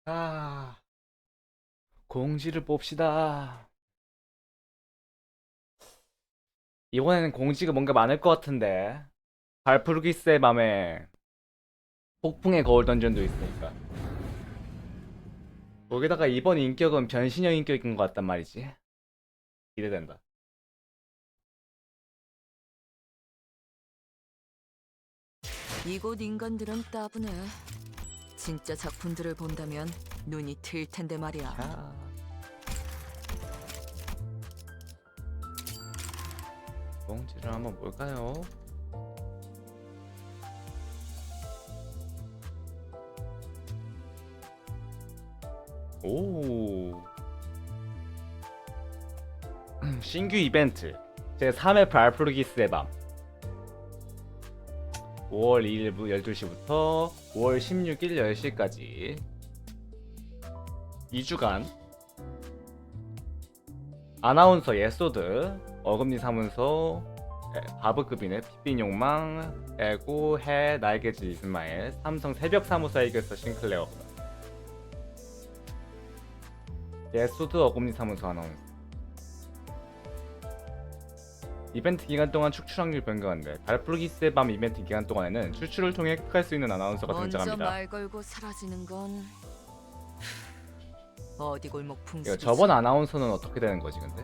아, 공지를 뽑시다. 이번에는 공지가 뭔가 많을 것 같은데. 발프루기스의 맘에 폭풍의 거울 던전도 있으니까. 거기다가 이번 인격은 변신형 인격인 것 같단 말이지. 기대된다. 이곳 인간들은 따분해. 진짜 작품들을 본다면 눈이 트일 텐데 말이야. 자, 공지를 한번 볼까요? 오, 신규 이벤트. 제3회 발프루기스의 밤. 5월 2일 12시부터 5월 16일 10시까지 2주간 아나운서 예소드, 어금니 사문서, 바브급인의 핏빈 욕망, 에고, 해, 날개짓 이스마엘, 삼성 새벽 사무소 해결사 싱클레어, 예소드, 어금니 사문서 아나운서. 이벤트 기간 동안 추출 확률 변경한대. 발프루기스의 밤 이벤트 기간 동안에는 추출을 통해 획득할 수 있는 아나운서가 먼저 등장합니다. 말 걸고 사라지는 건 어디 골목 이거 풍습이지. 저번 아나운서는 어떻게 되는 거지 근데?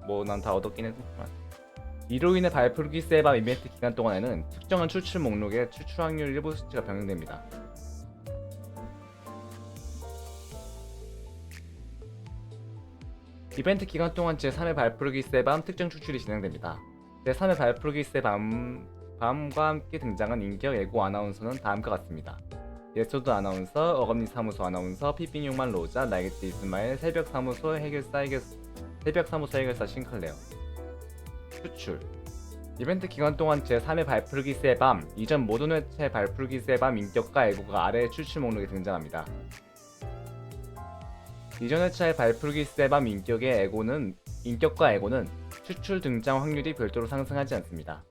뭐 난 다 얻었긴 했지만 이로 인해 발프루기스의 밤 이벤트 기간 동안에는 특정한 추출 목록에 추출 확률 일부 수치가 변경됩니다. 이벤트 기간 동안 제3회 발프루기스의 밤 특정 추출이 진행됩니다. 제3회 발프루기스의 밤과 함께 등장한 인격 예고 아나운서는 다음과 같습니다. 예소드 아나운서, 어금니 사무소 아나운서, 피빙용만 로자, 날개짓 이스마엘, 새벽 사무소 해결사 싱클레어. 추출 이벤트 기간 동안 제3회 발프루기스의 밤 이전 모든 회차의 발프루기스의 밤 인격과 예고가 아래의 추출 목록에 등장합니다. 이전 회차의 발프루기스의 밤 인격과 에고는 추출 등장 확률이 별도로 상승하지 않습니다.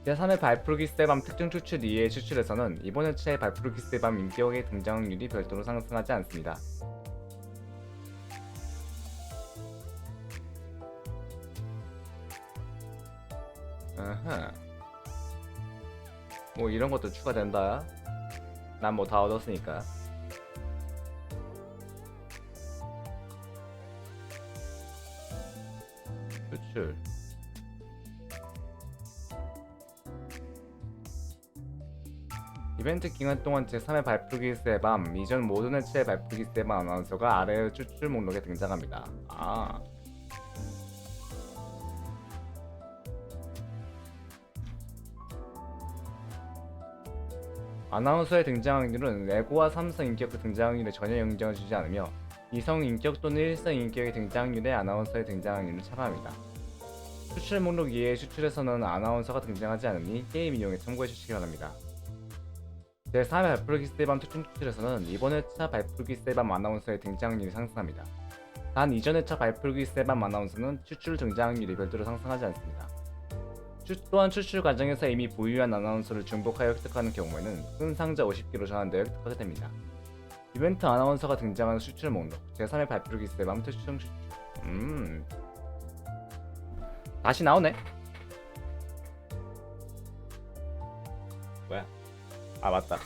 제3회 발프루기스의 밤 특정 추출 이외의 추출에서는 이번 회차의 발프루기스의 밤 인격의 등장 확률이 별도로 상승하지 않습니다. 아하. 뭐 이런 것도 추가된다. 난 뭐 다 얻었으니까. 추출. 이벤트 기간 동안 제3회 발프루기스의 밤 이전 모든 회차의 발프루기스의 밤 아나운서가 아래의 추출 목록에 등장합니다. 아. 아나운서의 등장 확률은 레고와 삼성 인격의 등장 확률에 전혀 영향을 주지 않으며 이성 인격 또는 일성 인격의 등장 확률에 아나운서의 등장 확률을 차감합니다. 추출 목록 이외의 추출에서는 아나운서가 등장하지 않으니 게임 이용에 참고해 주시기 바랍니다. 제3회 발프루기스의 밤 특정 추출에서는 이번 회차 발프루기스의 밤 아나운서의 등장 확률이 상승합니다. 단 이전 회차 발프루기스의 밤 아나운서는 추출 등장 확률이 별도로 상승하지 않습니다. 또한 추출 과정에서 이미 보유한 아나운서를 중복하여 획득하는 경우에는 큰 상자 50개로 전환되어 획득하게 됩니다. 이벤트 아나운서가 등장하는 추출 목록 제3회 발프루기스의 밤 특정 추출. 다시 나오네. 뭐야? 아 맞다.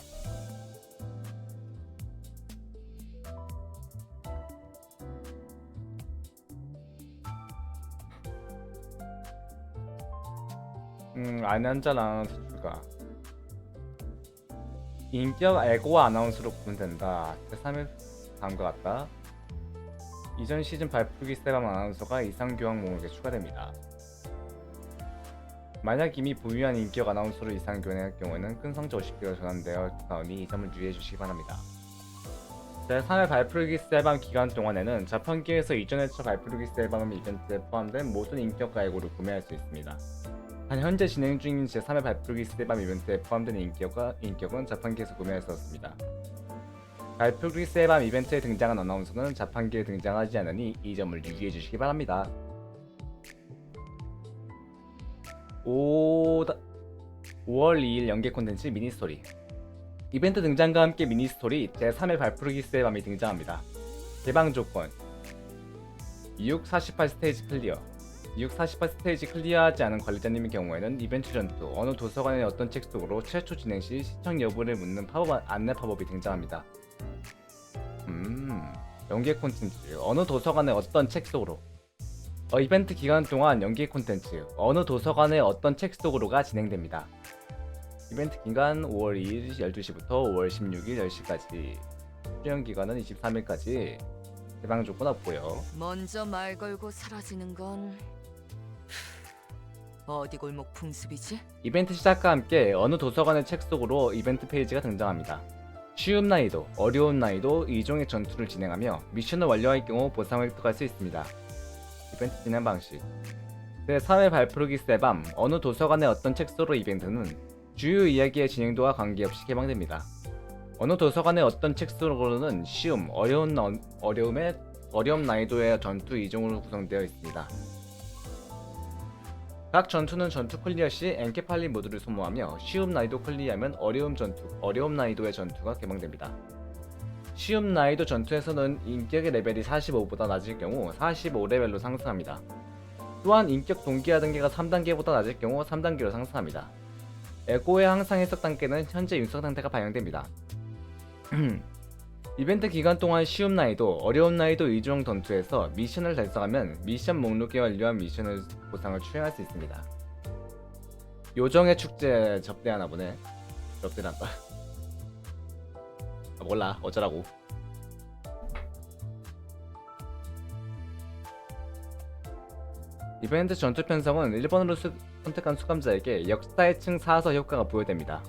안연자 아나운서 추가. 인격 에고와 아나운서로 구분된다. 제3회 다음과 같다. 이전 시즌 발표기 세밤 아나운서가 이상 교환 목록에 추가됩니다. 만약 이미 보유한 인격 아나운서로 이상 교환할 경우에는 큰 상자 50개가 전환되어 나오니 이 점을 유의해 주시기 바랍니다. 제3회 발표기 세밤 기간 동안에는 자판기에서 이전 회차 발표기 세밤 이벤트에 포함된 모든 인격과 에고를 구매할 수 있습니다. 단 현재 진행 중인 제3회 발표기 세밤 이벤트에 포함된 인격은 자판기에서 구매할 수 없습니다. 발표기 세밤 이벤트에 등장한 아나운서는 자판기에 등장하지 않으니 이 점을 유의해 주시기 바랍니다. 5월 2일 연계 콘텐츠 미니스토리 이벤트 등장과 함께 미니스토리 제3회 발프르기스의 밤이 등장합니다. 개방 조건 2육 48 스테이지 클리어 2육 48 스테이지 클리어하지 않은 관리자님의 경우에는 이벤트 전투 어느 도서관의 어떤 책 속으로 최초 진행 시 시청 여부를 묻는 안내 팝업이 등장합니다. 연계 콘텐츠 어느 도서관의 어떤 책 속으로 이벤트 기간 동안 연계 콘텐츠 어느 도서관의 어떤 책 속으로가 진행됩니다. 이벤트 기간 5월 2일 12시부터 5월 16일 10시까지 수령 기간은 23일까지 개방 조건 없고요. 먼저 말 걸고 사라지는 건 어디 골목 풍습이지? 이벤트 시작과 함께 어느 도서관의 책 속으로 이벤트 페이지가 등장합니다. 쉬운 난이도, 어려운 난이도 2종의 전투를 진행하며 미션을 완료할 경우 보상을 획득할 수 있습니다. 이벤트 진행 방식 제3회 발프르기스의 밤 어느 도서관의 어떤 책 속으로 이벤트는 주요 이야기의 진행도와 관계없이 개방됩니다. 어느 도서관의 어떤 책 속으로는 쉬움, 어려움 난이도의 전투 2종으로 구성되어 있습니다. 각 전투는 전투 클리어 시 엔케팔리 모드를 소모하며 쉬움 난이도 클리어하면 어려움 난이도의 전투가 개방됩니다. 쉬움 난이도 전투에서는 인격의 레벨이 45보다 낮을 경우 45레벨로 상승합니다. 또한 인격 동기화 단계가 3단계보다 낮을 경우 3단계로 상승합니다. 에고의 항상 해석 단계는 현재 윤석 상태가 반영됩니다. 이벤트 기간 동안 쉬움 난이도, 어려움 난이도 2종 전투에서 미션을 달성하면 미션 목록에 완료한 미션을 보상을 수행할 수 있습니다. 요정의 축제 접대하나 보네. 접대란다. 몰라 어쩌라고. 이벤트 전투 편성은 1번으로 선택한 수감자에게 역사의 층 사서 효과가 부여됩니다.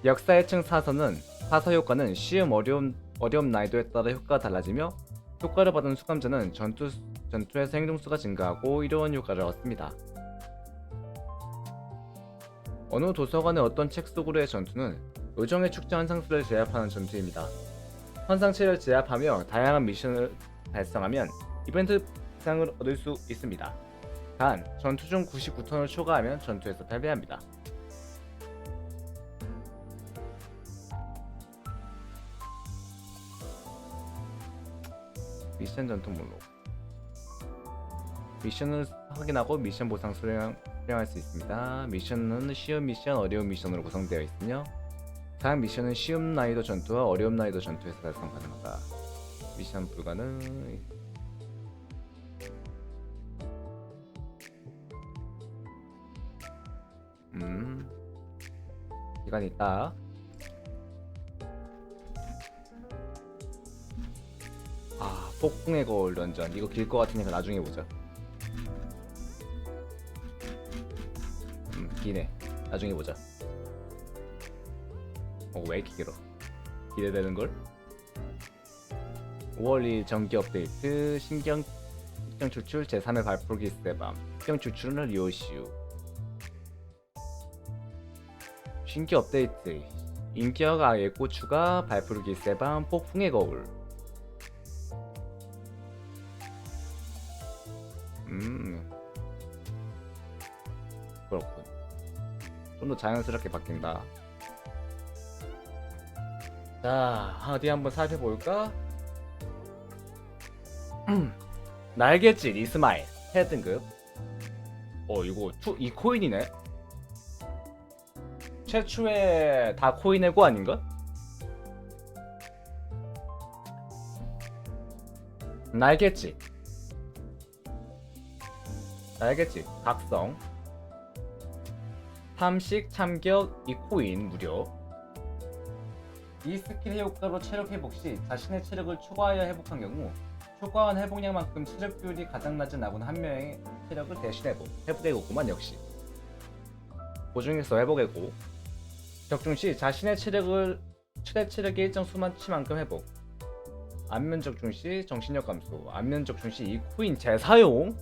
역사의 층 사서 효과는 쉬움, 어려움 난이도에 따라 효과가 달라지며 효과를 받은 수감자는 전투에서 행동수가 증가하고 이로운 효과를 얻습니다. 어느 도서관의 어떤 책 속으로의 전투는 요정의 축제 환상수를 제압하는 전투입니다. 환상체를 제압하며 다양한 미션을 달성하면 이벤트 보상을 얻을 수 있습니다. 단, 전투 중 99턴을 초과하면 전투에서 패배합니다. 미션 전투 목록 미션을 확인하고 미션 보상 수령할 수 있습니다. 미션은 쉬운 미션, 어려운 미션으로 구성되어 있으며 각 미션은 쉬운 난이도 전투와 어려운 난이도 전투에서 달성 가능하다. 미션 불가능. 기간이 있다. 폭풍의 거울 던전 이거 길 것 같으니까 나중에 보자. 기네. 나중에 보자. 왜 이렇게 길어? 기대되는걸? 5월 2일 정기 업데이트 신경 추출 제3회 발프르기스의 밤 신경 추출은 리오시우 신규 업데이트 인격 아예 고추가 발프르기스의 밤 폭풍의 거울. 그렇군. 좀 더 자연스럽게 바뀐다. 자, 어디 한번 살펴볼까? 날갯짓 이스마일 해등급. 이거 2코인이네. 최초의 다 코인의 고 아닌가? 날갯짓 각성 탐식 참격 2코인 무료. 이 스킬의 효과로 체력 회복 시 자신의 체력을 초과하여 회복한 경우 초과한 회복량만큼 체력 비율이 가장 낮은 아군 한 명의 체력을 대신 회복되고만 역시 보중에서 회복하고 적중 시 자신의 최대 체력의 일정 수만치만큼 회복. 안면 적중 시 정신력 감소. 안면 적중 시 2코인 재사용.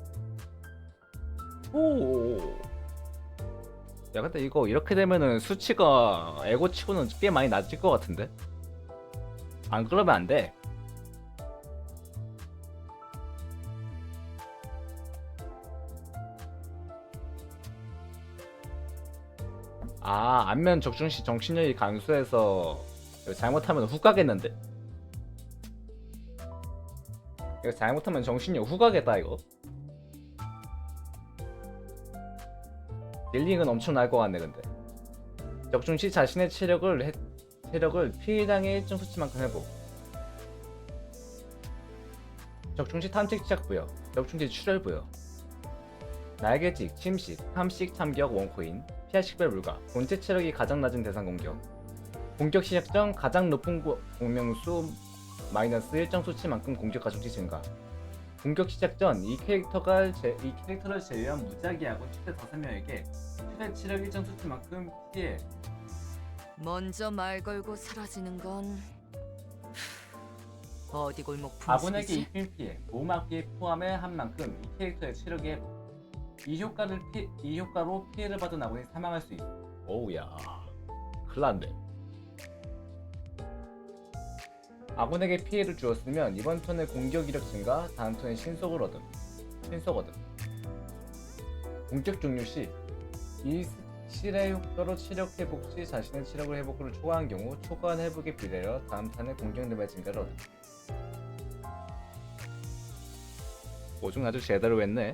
야 근데 이거 이렇게 되면은 수치가 에고치고는 꽤 많이 낮을 것 같은데? 안 그러면 안 돼. 안면 적중 시 정신력이 감소해서 이거 잘못하면 훅 가겠는데? 이거 잘못하면 정신력 훅 가겠다 이거. 딜링은 엄청날 것 같네 근데. 적중 시 자신의 체력을 피해량의 일정 수치만큼 회복. 적중 시 탐색 시작 부여. 적중 시 출혈 부여. 날개찍, 침식, 탐식, 참격, 원코인. 피하 식별 불가. 본체 체력이 가장 낮은 대상 공격. 공격 시작 전 가장 높은 공명수 마이너스 일정 수치만큼 공격 가중치 증가. 공격 시작 전 이 캐릭터를 제외한 무작위하고 최대 5명에게 최대 체력 일정 수치만큼 피해. 먼저 말 걸고 사라지는 건 어디 골목 아군에게 풍습이지? 입힌 피해, 보호막 피해 포함해 한 만큼 이 캐릭터의 체력에 회복. 이 효과로 피해를 받은 아군이 사망할 수 있어. 오우야, 큰일났네. 아군에게 피해를 주었으면 이번 턴에 공격 이력 증가, 다음 턴에 신속 얻음. 공격 종료 시 이 스킬의 효과로 체력 회복 시 자신의 체력을 회복을 초과한 경우 초과한 회복에 비례하여 다음 턴에 공격 레벨 증가를 얻음. 오중 아주 제대로 했네.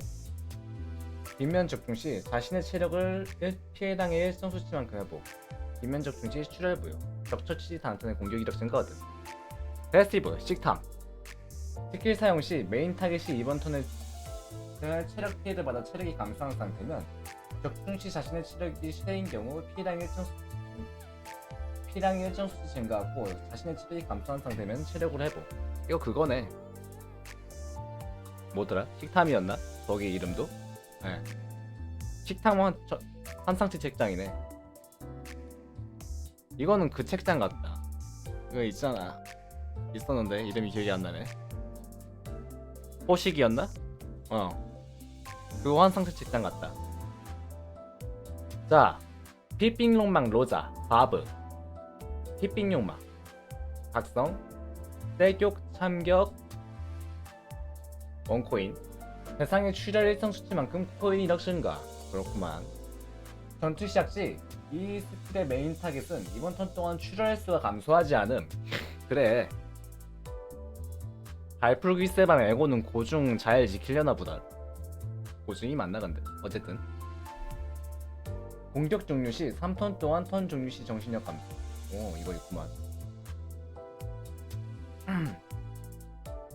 뒷면 적중 시 자신의 체력을 피해당의 일정 수치만큼 회복. 뒷면 적중 시 출혈 부여. 적처치 시 다음 턴에 공격 이력 증가 얻음. 패시브 식탐. 스킬 사용 시 메인 타겟이 이번 턴에 체력 피해를 받아 체력이 감소한 상태면 적중 시 자신의 체력이 실해인 경우 피해량의 일정 수치 증가하고 자신의 체력이 감소한 상태면 체력을 회복. 이거 그거네. 뭐더라? 식탐이었나? 거기 이름도? 네. 식탐 한상치 책장이네. 이거는 그 책장 같다. 이거 있잖아. 있었는데 이름이 기억이 안 나네. 호식이었나? 그거 한상치 책장 같다. 자, 피빙용망 로자, 바브, 피빙용망, 각성, 떼격, 참격, 원코인. 대상의 출혈 일정 수치만큼 코인 이력 증가. 그렇구만. 전투 시작 시 이 스킬의 메인 타겟은 이번 턴 동안 출혈 횟수가 감소하지 않음. 그래. 발풀기 세반 에고는 고중 잘 지키려나 보다. 고중이 맞나 근데 어쨌든. 공격 종료 시 3턴 동안 턴 종료 시 정신력 감소. 오, 이거 있구만.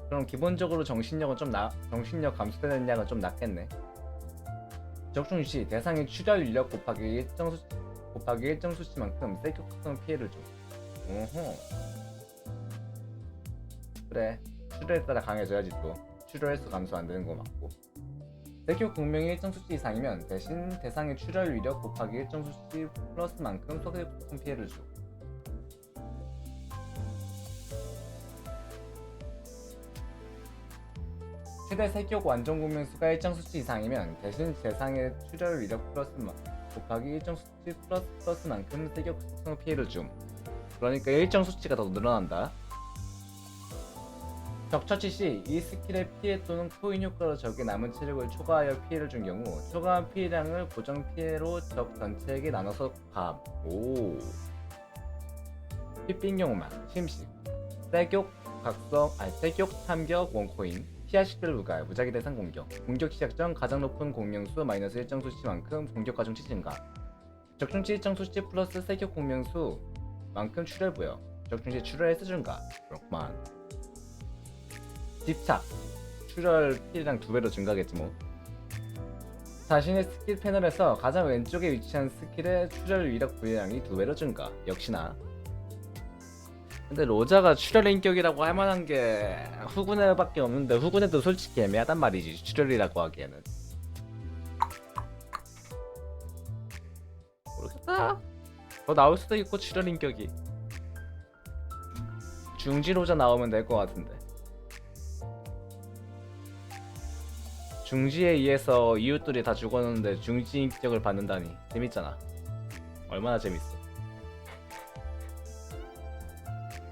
그럼 기본적으로 정신력 감소되는 양은 좀 낮겠네. 적중 시 대상의 출혈 인력 곱하기 일정 수치만큼 세격 특성 피해를 줘. 오호. 그래. 출혈에 따라 강해져야지 또. 출혈 횟수 감소 안 되는 거 맞고. 세격 공명이 일정 수치 이상이면 대신 대상의 출혈 위력 곱하기 일정 수치 플러스만큼 소격 특성 피해를 줘. 최대 세격 완전 공명수가 일정 수치 이상이면 대신 대상의 출혈 위력 곱하기 일정 수치 플러스만큼 세격 특성 피해를 줌. 그러니까 일정 수치가 더 늘어난다. 적처치 시 이 스킬의 피해 또는 코인 효과로 적의 남은 체력을 초과하여 피해를 준 경우 초과한 피해량을 고정 피해로 적 전체에게 나눠서 감. 오. 휘빙용만, 침식, 세격, 세격, 참격, 원코인, 피하 식별 부가, 무작위 대상 공격, 공격 시작 전 가장 높은 공명수 마이너스 일정 수치만큼 공격 가중치 증가. 적중치 일정 수치 플러스 세격 공명수만큼 출혈 부여. 적중치 출혈 횟수 증가. 그렇구만. 집착, 출혈 피해량 2배로 증가하겠지 뭐. 자신의 스킬 패널에서 가장 왼쪽에 위치한 스킬의 출혈 위력 부여량이 2배로 증가. 역시나. 근데 로자가 출혈 인격이라고 할 만한 게 후군에밖에 없는데 후군에도 솔직히 애매하단 말이지. 출혈이라고 하기에는. 모르겠다. 더 나올 수도 있고 출혈 인격이. 중지 로자 나오면 될 것 같은데. 중지에 의해서 이웃들이 다 죽었는데 중지 인격을 받는다니 재밌잖아. 얼마나 재밌어.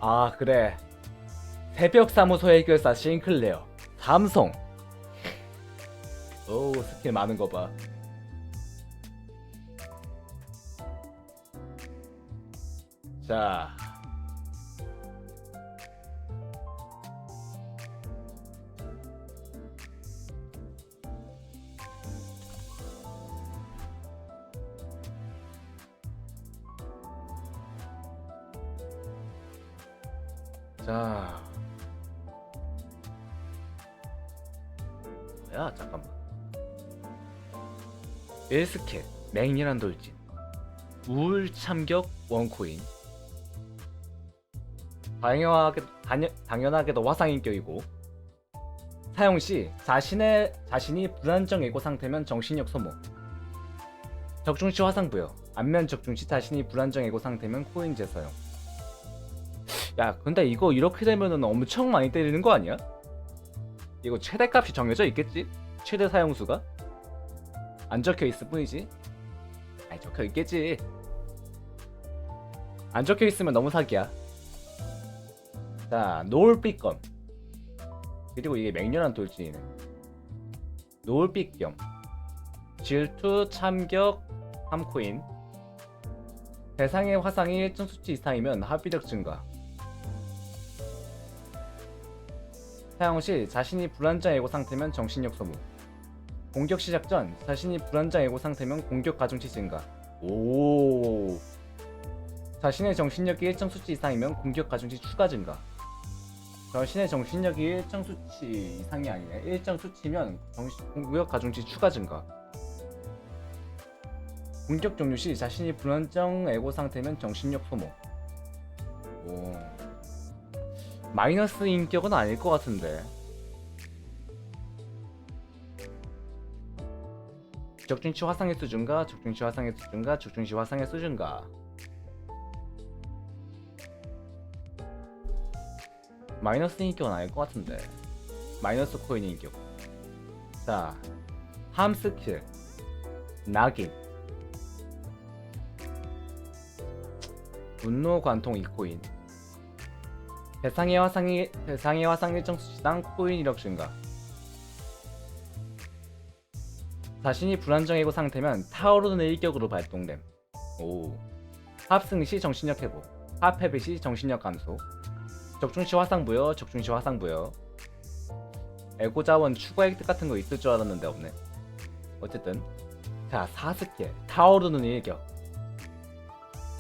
아 그래, 새벽사무소 해결사 싱클레어 삼성. 오우 스킬 많은 거 봐. 자 자, 야 잠깐만. 1스킬 맹렬한 돌진, 우울 참격 원코인. 당연하게도 화상 인격이고, 사용 시 자신이 불안정 에고 상태면 정신력 소모. 적중 시 화상 부여. 안면 적중 시 자신이 불안정 에고 상태면 코인 재사용. 야, 근데 이거 이렇게 되면은 엄청 많이 때리는 거 아니야? 이거 최대값이 정해져 있겠지? 최대 사용수가? 안 적혀 있을 뿐이지. 아니, 적혀 있겠지. 안 적혀 있으면 너무 사기야. 자, 노을빛검. 그리고 이게 맹렬한 돌진이네. 노을빛검. 질투, 참격, 3코인. 대상의 화상이 일정 수치 이상이면 합의력 증가. 사용 시 자신이 불안정 에고 상태면 정신력 소모. 공격 시작 전 자신이 불안정 에고 상태면 공격 가중치 증가. 오. 자신의 정신력이 일정 수치 이상이면 공격 가중치 추가 증가. 자신의 정신력이 일정 수치 이상이 아니네. 일정 수치면 공격 가중치 추가 증가. 공격 종료 시 자신이 불안정 에고 상태면 정신력 소모. 오. 마이너스 인격은 아닐 것 같은데. 적중시 화상의 수 증가, 적중시 화상의 수 증가, 적중시 화상의 수 증가. 마이너스 인격은 아닐 것 같은데. 마이너스 코인 인격. 자, 함 스킬 낙인, 분노 관통 2코인. 대상의 화상 일정 수치당 코인 1억 증가. 자신이 불안정이고 상태면 타오르는 일격으로 발동됨. 오. 합승 시 정신력 회복, 합해비 시 정신력 감소. 적중 시 화상 부여, 적중 시 화상 부여. 에고 자원 추가 획득 같은 거 있을 줄 알았는데 없네. 어쨌든 자, 4스킬 타오르는 일격,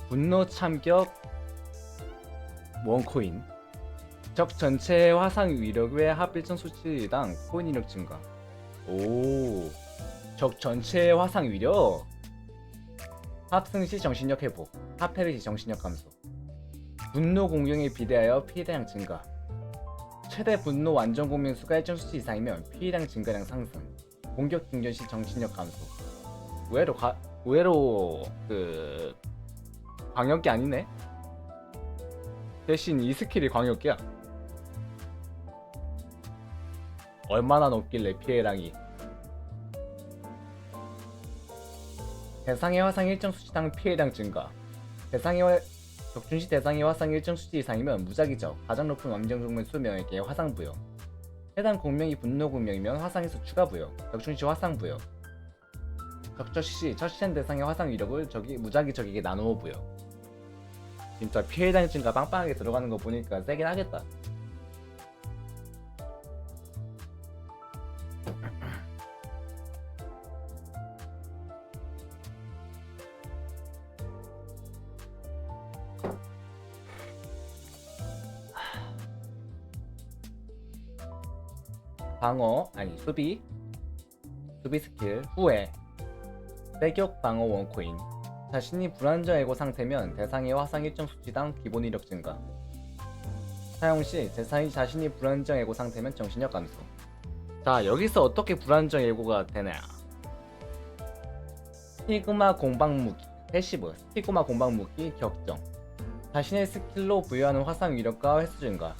분노 참격 원코인. 적 전체의 화상 위력 외 합 일정 수치당 코인 이력 증가. 오. 적 전체의 화상 위력. 합승 시 정신력 회복, 합해비 시 정신력 감소. 분노 공격에 비대하여 피해량 증가. 최대 분노 완전 공명 수가 일정 수치 이상이면 피해량 증가량 상승. 공격 중전 시 정신력 감소. 의외로 광역기 아니네. 대신 이 스킬이 광역기야. 얼마나 높길래 피해량이. 대상의 화상 일정 수치당 피해량 증가. 적중시 대상의 화상 일정 수치 이상이면 무작위적 가장 높은 완전 공명 수명에게 화상 부여. 해당 공명이 분노 공명이면 화상의 수 추가 부여. 적중시 화상 부여. 적절시 처치한 대상의 화상 위력을 무작위 적에게 나누어 부여. 진짜 피해량 증가 빵빵하게 들어가는 거 보니까 세긴 하겠다. 수비 스킬 후회, 빼격 방어 원코인. 자신이 불안정 에고 상태면 대상의 화상 일정 수치당 기본 이력 증가. 사용 시 자신이 불안정 에고 상태면 정신력 감소. 자, 여기서 어떻게 불안정 에고가 되냐. 스티그마 공방무기 패시브, 스티그마 공방무기 격정. 자신의 스킬로 부여하는 화상 위력과 횟수 증가.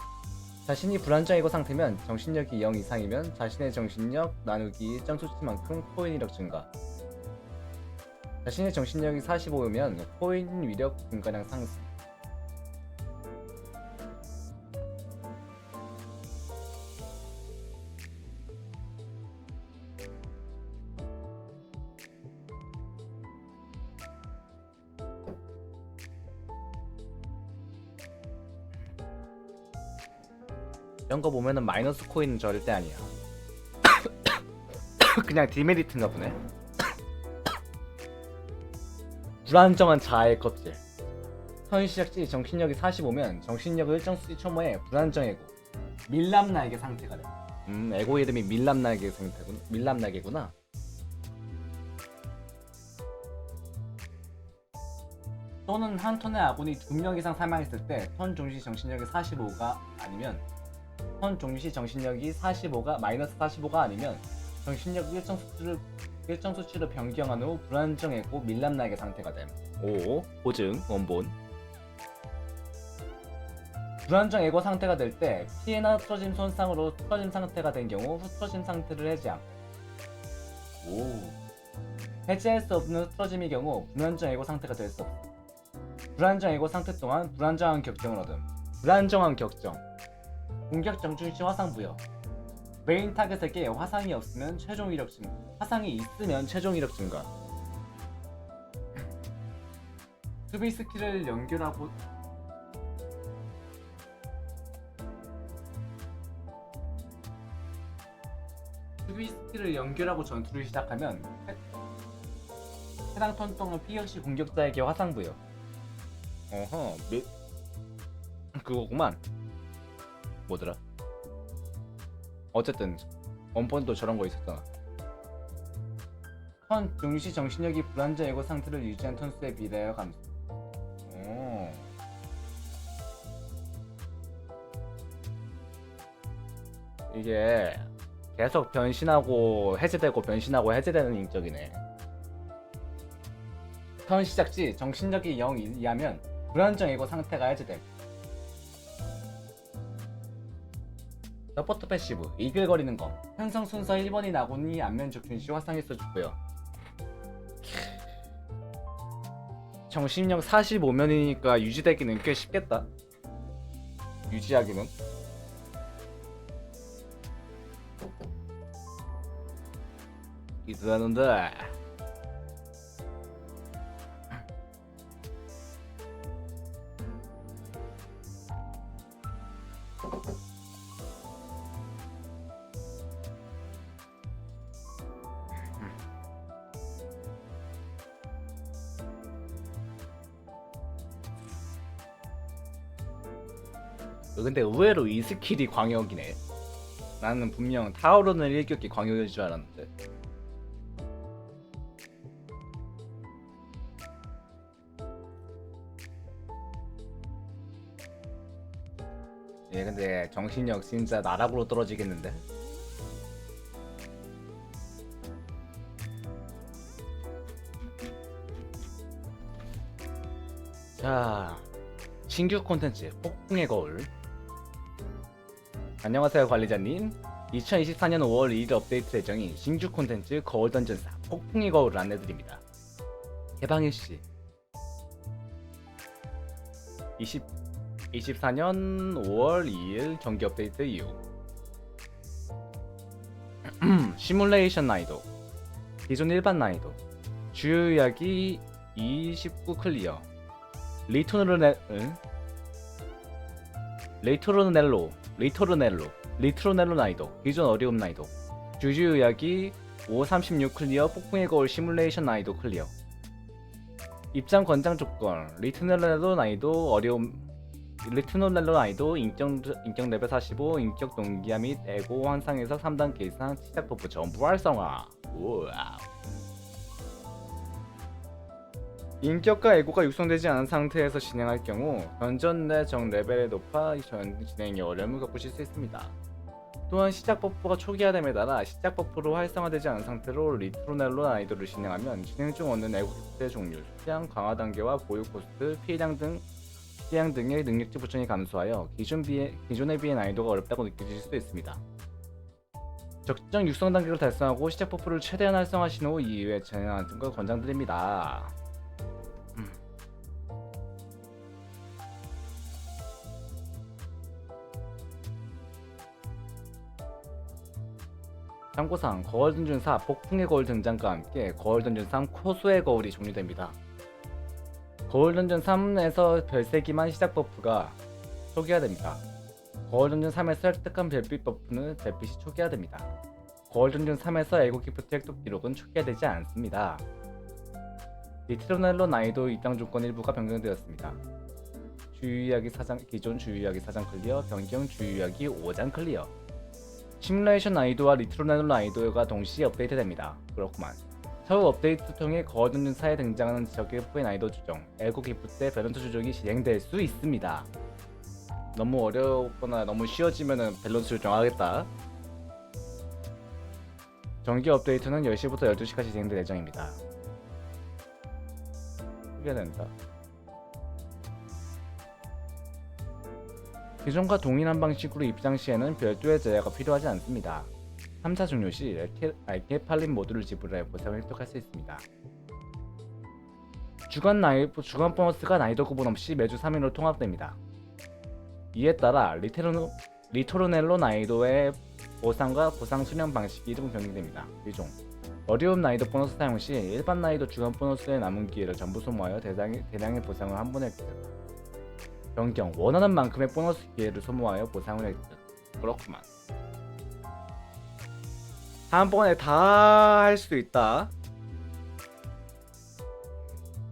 자신이 불안정 에고 상태면 정신력이 0 이상이면 자신의 정신력 나누기 일정 수치만큼 코인 위력 증가. 자신의 정신력이 45면 코인 위력 증가량 상승. 이런 거 보면은 마이너스 코인은 절대 아니야. 그냥 디메리트인가 보네. 불안정한 자아의 껍질. 턴 시작 시 정신력이 45면 정신력을 일정 수치 초모해 불안정 에고 밀랍날개 상태가 돼. 에고 이름이 밀랍날개 상태구나. 밀랍날개구나. 또는 한 턴의 아군이 2명 이상 사망했을 때 턴 종시 정신력이 45가 아니면 턴 종시 정신력이 45가 마이너스 45가 아니면 정신력 일정 수치로 변경한 후 불안정했고 밀랍날개 상태가 됨. 5. 보증 원본. 불안정 에고 상태가 될 때 피해나 흐트러짐 손상으로 흐트러짐 상태가 된 경우 흐트러짐 상태를 해제함. 해제할 수 없는 흐트러짐의 경우 불안정 에고 상태가 될 수 없음. 불안정 에고 상태 동안 불안정한 격정을 얻음. 불안정한 격정. 공격 정중 시 화상 부여. 메인 타겟에게 화상이 없으면 최종 이력 증가. 화상이 있으면 최종 이력 증가. 수비 스킬을 연결하고 전투를 시작하면 해당 턴 동안 피격 시 공격자에게 화상 부여. 그거구만. 뭐더라? 어쨌든 원본도 저런 거 있었잖아. 턴 중시 정신력이 불안정 에고 상태를 유지한 턴수에 비례하여 감소. 이게 계속 변신하고 해제되고 변신하고 해제되는 인격이네. 턴 시작 시 정신력이 0 이하면 불안정 에고 상태가 해제됨. 서포트 패시브 이글거리는 거. 편성 순서 1번인 아군이 안면 적중 시 화상에 써주고요. 정신력 45면이니까 유지되기는 꽤 쉽겠다. 유지하기는. 이러는데 근데 의외로 이 스킬이 광역이네. 나는 분명 타오르는 일격이 광역일 줄 알았는데. 얘 근데 정신력 진짜 나락으로 떨어지겠는데? 자, 신규 콘텐츠 폭풍의 거울. 안녕하세요 관리자님. 2024년 5월 2일 업데이트 예정인 신규 콘텐츠 거울 던전사 폭풍의 거울을 안내드립니다. 개방일시 24년 5월 2일 정기 업데이트 이후. 시뮬레이션 난이도, 기존 일반 난이도, 주요 이야기 29 클리어, 리토르넬로 난이도, 기존 어려움 난이도, 주요 이야기 536 클리어, 폭풍의 거울 시뮬레이션 난이도 클리어. 입장 권장 조건, 리토르넬로 난이도 인격 레벨 45, 인격 동기화 및 에고 환상에서 3단계 이상 시작 버프 전부 활성화. 우와. 인격과 에고가 육성되지 않은 상태에서 진행할 경우 던전 내 정 레벨이 높아 진행에 어려움을 겪으실 수 있습니다. 또한 시작 버프가 초기화됨에 따라 시작 버프로 활성화되지 않은 상태로 리토르넬로 난이도를 진행하면 진행 중 얻는 에고 획득의 종류, 수량, 강화 단계와 보유 코스트, 피해량 등의 능력치 보충이 감소하여 기존에 비해 난이도가 어렵다고 느껴질 수도 있습니다. 적정 육성 단계를 달성하고 시작 버프를 최대한 활성화하신 후 이후에 진행하는 걸 권장드립니다. 참고사항, 거울 던전 4 폭풍의 거울 등장과 함께 거울 던전 3 코수의 거울이 종료됩니다. 거울 던전 3에서 별세기만 시작 버프가 초기화됩니다. 거울 던전 3에서 획득한 별빛 버프는 별빛이 초기화됩니다. 거울 던전 3에서 에고 기프트 획득 기록은 초기화되지 않습니다. 리트로넬로 난이도 입장 조건 일부가 변경되었습니다. 주요 이야기 4장, 기존 주요 이야기 4장 클리어, 변경 주요 이야기 5장 클리어. 시뮬레이션 난이도와 리트로넬로 난이도가 동시에 업데이트됩니다. 그렇구만. 차후 업데이트 통해 거어둔 사에 등장하는 지역의 F의 난이도 조정, 에고 기프트의 밸런스 조정이 진행될 수 있습니다. 너무 어렵거나 너무 쉬워지면은 밸런스 조정하겠다. 정기 업데이트는 10시부터 12시까지 진행될 예정입니다. 소개된다. 기존과 동일한 방식으로 입장 시에는 별도의 제어가 필요하지 않습니다. 3차 종료 시 알케팔린 모드를 지불해 보상을 획득할 수 있습니다. 주간 보너스가 난이도 구분 없이 매주 3일로 통합됩니다. 이에 따라 리토르넬로 난이도의 보상과 보상 수령 방식이 좀 변경됩니다. 기종 어려움 난이도 보너스 사용 시 일반 난이도 주간 보너스의 남은 기회를 전부 소모하여 대량의 보상을 한 번에 획득. 변경 원하는 만큼의 보너스 기회를 소모하여 보상을 획득. 그렇구만. 한 번에 다 할 수 있다.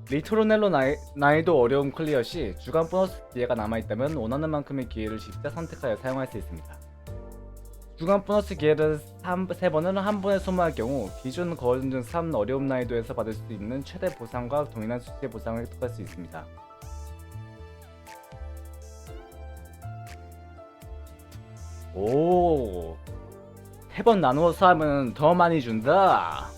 리토르넬로 난이도 어려움 클리어 시 주간 보너스 기회가 남아있다면 원하는 만큼의 기회를 직접 선택하여 사용할 수 있습니다. 주간 보너스 기회를 3번을 한 번에 소모할 경우 기존 거둔 3 어려움 난이도에서 받을 수 있는 최대 보상과 동일한 수치의 보상을 획득할 수 있습니다. 오, 3번 나누어서 하면 더 많이 준다.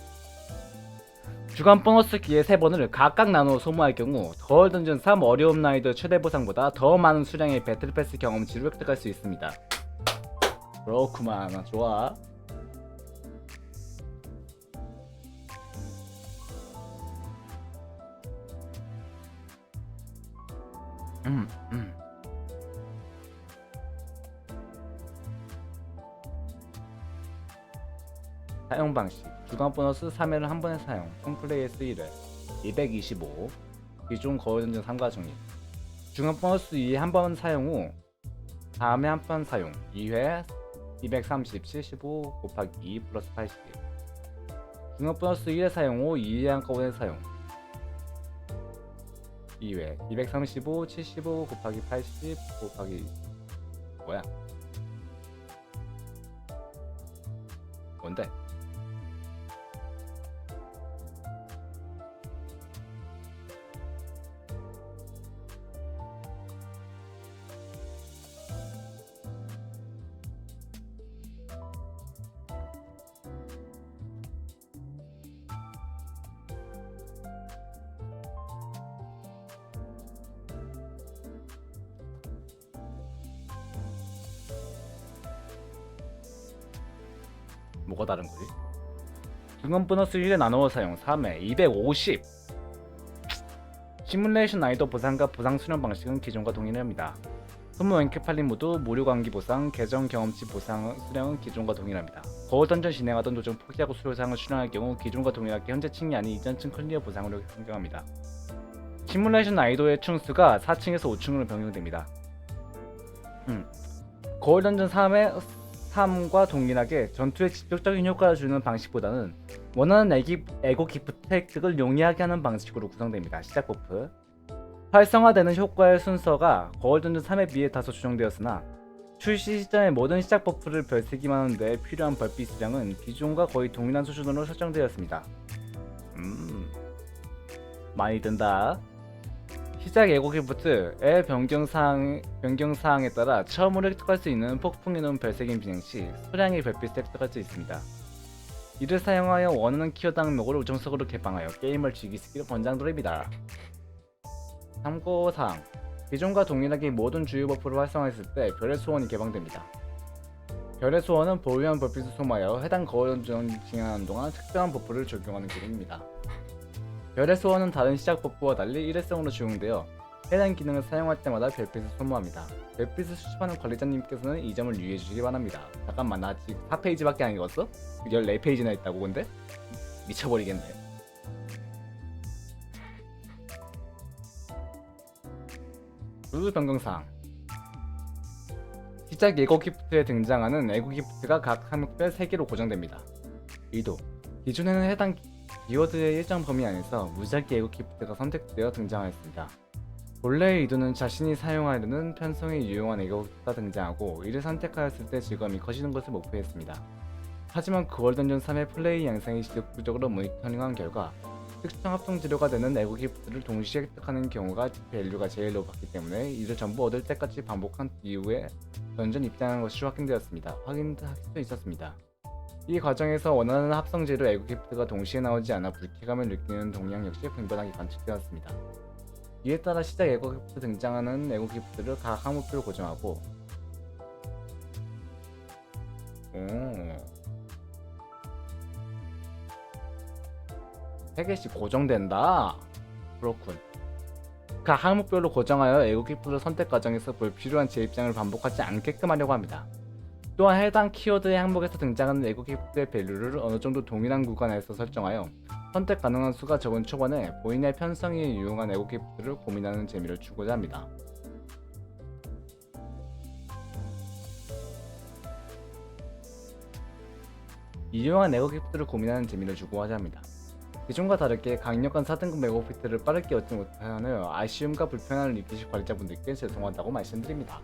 주간 보너스 기회 3번을 각각 나누어 소모할 경우 더 던전 3 어려움 난이도 최대 보상보다 더 많은 수량의 배틀 패스 경험치를 획득할 수 있습니다. 그렇구만. 좋아. 음. 사용 방식 주간 보너스 3회를 한 번에 사용, 총 플레이에서 1회 225 기존 거울 던전 3과 정리. 주간 보너스 2회 한 번 사용 후 다음에 한 번 사용 2회 230 75 곱하기 2 플러스 80. 주간 보너스 1회 사용 후 2회 한꺼번에 사용 2회 235 75 곱하기 80 곱하기 뭐야? 뭔데? 뭐가 다른 거지? 중간 보너스 1에 나누어 사용 3회 250. 시뮬레이션 난이도 보상과 보상 수령 방식은 기존과 동일합니다. 소모 웬케팔린 모드, 무료 광기 보상, 계정 경험치 보상 수령은 기존과 동일합니다. 거울 던전 진행하던 도중 포기하고 수료상을 수령할 경우 기존과 동일하게 현재 층이 아닌 이전 층 클리어 보상으로 변경합니다. 시뮬레이션 난이도의 층수가 4층에서 5층으로 변경됩니다. 거울 던전 3과 동일하게 전투에 직접적인 효과를 주는 방식보다는 원하는 에고 기프트 획득을 용이하게 하는 방식으로 구성됩니다. 시작 버프 활성화되는 효과의 순서가 거울 던전 3에 비해 다소 조정되었으나 출시 시점의 모든 시작 버프를 별세기만 하는 데 필요한 벌빛 수량은 기존과 거의 동일한 수준으로 설정되었습니다. 많이 든다. 시작 에고 기프트의 변경사항에 따라 처음으로 획득할 수 있는 폭풍의 눈 별세김 진행 시 소량의 별빛을 획득할 수 있습니다. 이를 사용하여 원하는 키워드 항목을 우정석으로 개방하여 게임을 즐기시기를 권장드립니다. 참고사항 기존과 동일하게 모든 주요 버프를 활성화했을 때 별의 소원이 개방됩니다. 별의 소원은 보유한 벌빛을 소모하여 해당 거울 던전을 진행하는 동안 특정한 버프를 적용하는 기능입니다. 별의 소원은 다른 시작 버프와 달리 일회성으로 적용되어 해당 기능을 사용할 때마다 별빛을 소모합니다. 별빛을 수집하는 관리자님께서는 이 점을 유의해주시기 바랍니다. 잠깐만, 나 아직 4페이지밖에 안 읽었어? 14페이지나 있다고 근데? 미쳐버리겠네. 룰 변경사항 시작 에고 기프트에 등장하는 에고 기프트가 각 항목별 3개로 고정됩니다. 의도 기존에는 해당 키워드의 일정 범위 안에서 무작위 에고 기프트가 선택되어 등장하였습니다. 본래의 의도는 자신이 사용하려는 편성에 유용한 애국가 등장하고 이를 선택하였을 때 즐거움이 커지는 것을 목표했습니다. 하지만 9월 던전 3의 플레이 양상이 지속적으로 모니터링한 결과 특정 합성 재료가 되는 애국 기프트를 동시에 획득하는 경우가 밸류가 제일 높았기 때문에 이를 전부 얻을 때까지 반복한 이후에 던전 입장한 것이 확인할 수 있었습니다. 이 과정에서 원하는 합성 재료 애국 기프트가 동시에 나오지 않아 불쾌감을 느끼는 동향 역시 빈번하게 관측되었습니다. 이에 따라 시작 애국 기프트 등장하는 애국 기프트를 각 항목별로 고정하고 3개씩 고정된다. 그렇군. 각 항목별로 고정하여 애국 기프트 선택 과정에서 불필요한 재입장을 반복하지 않게끔 하려고 합니다. 또한 해당 키워드의 항목에서 등장하는 애국 기프트의 밸류를 어느 정도 동일한 구간에서 설정하여 선택 가능한 수가 적은 초반에 본인의 편성에 유용한 애국 기프트를 고민하는 재미를 주고자 합니다. 유용한 애국 기프트를 고민하는 재미를 주고자 합니다. 기존과 다르게 강력한 4등급 애국 기프트를 빠르게 얻지 못하여 아쉬움과 불편함을 느끼실 관리자분들께 죄송하다고 말씀드립니다.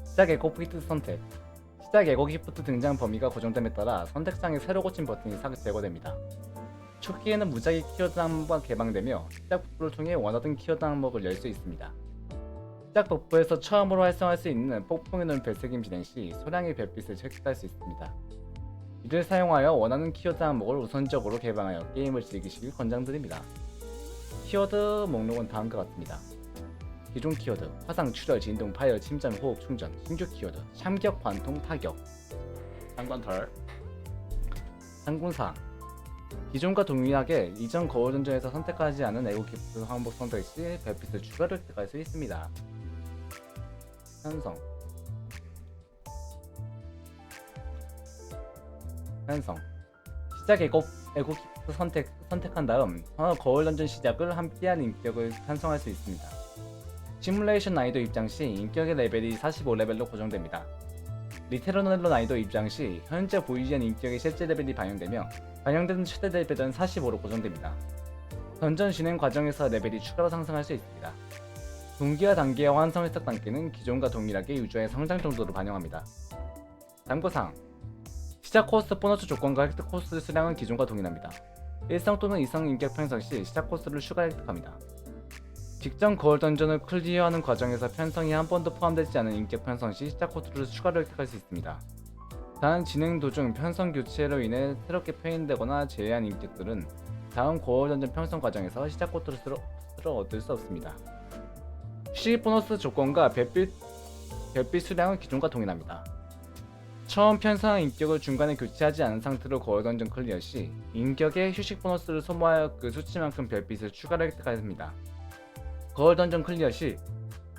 시작 애국 기프트 선택. 시작 애국 기프트 등장 범위가 고정됨에 따라 선택창에 새로 고친 버튼이 제거됩니다. 초기에는 무작위 키워드 항목만 개방되며 시작 버프를 통해 원하던 키워드 항목을 열 수 있습니다. 시작 버프에서 처음으로 활성화할 수 있는 폭풍의 눈 별세김 진행 시 소량의 별빛을 획득할 수 있습니다. 이를 사용하여 원하는 키워드 항목을 우선적으로 개방하여 게임을 즐기시길 권장드립니다. 키워드 목록은 다음과 같습니다. 기존 키워드, 화상, 출혈, 진동, 파열, 침전, 호흡, 충전. 신규 키워드, 참격, 관통, 타격. 상관털. 상군사항. 기존과 동일하게 이전 거울 던전에서 선택하지 않은 애국 기프트 항목 선택 시 별빛을 추가로 획득할 수 있습니다. 편성. 시작 애국 기프트 선택한 다음 거울 던전 시작을 함께한 인격을 편성할 수 있습니다. 시뮬레이션 난이도 입장 시 인격의 레벨이 45레벨로 고정됩니다. 리테러널로 난이도 입장 시 현재 보이지않는 인격의 실제 레벨이 반영되며 반영되는 최대 레벨은 45로 고정됩니다. 던전 진행 과정에서 레벨이 추가로 상승할 수 있습니다. 동기화 단계와 완성 획득 단계는 기존과 동일하게 유저의 성장 정도를 반영합니다. 참고사항. 시작 코스 보너스 조건과 획득 코스 수량은 기존과 동일합니다. 1성 또는 2성 인격 편성 시 시작 코스를 추가 획득합니다. 직전 거울 던전을 클리어하는 과정에서 편성이 한 번도 포함되지 않은 인격 편성 시 시작 코스를 추가로 획득할 수 있습니다. 단 진행 도중 편성 교체로 인해 새롭게 페인되거나 제외한 인격들은 다음 거울 던전 편성 과정에서 시작 코스를 얻을 수 없습니다. 휴식 보너스 조건과 별빛 수량은 기존과 동일합니다. 처음 편성한 인격을 중간에 교체하지 않은 상태로 거울 던전 클리어 시 인격의 휴식 보너스를 소모하여 그 수치만큼 별빛을 추가로 획득합니다. 거울 던전 클리어 시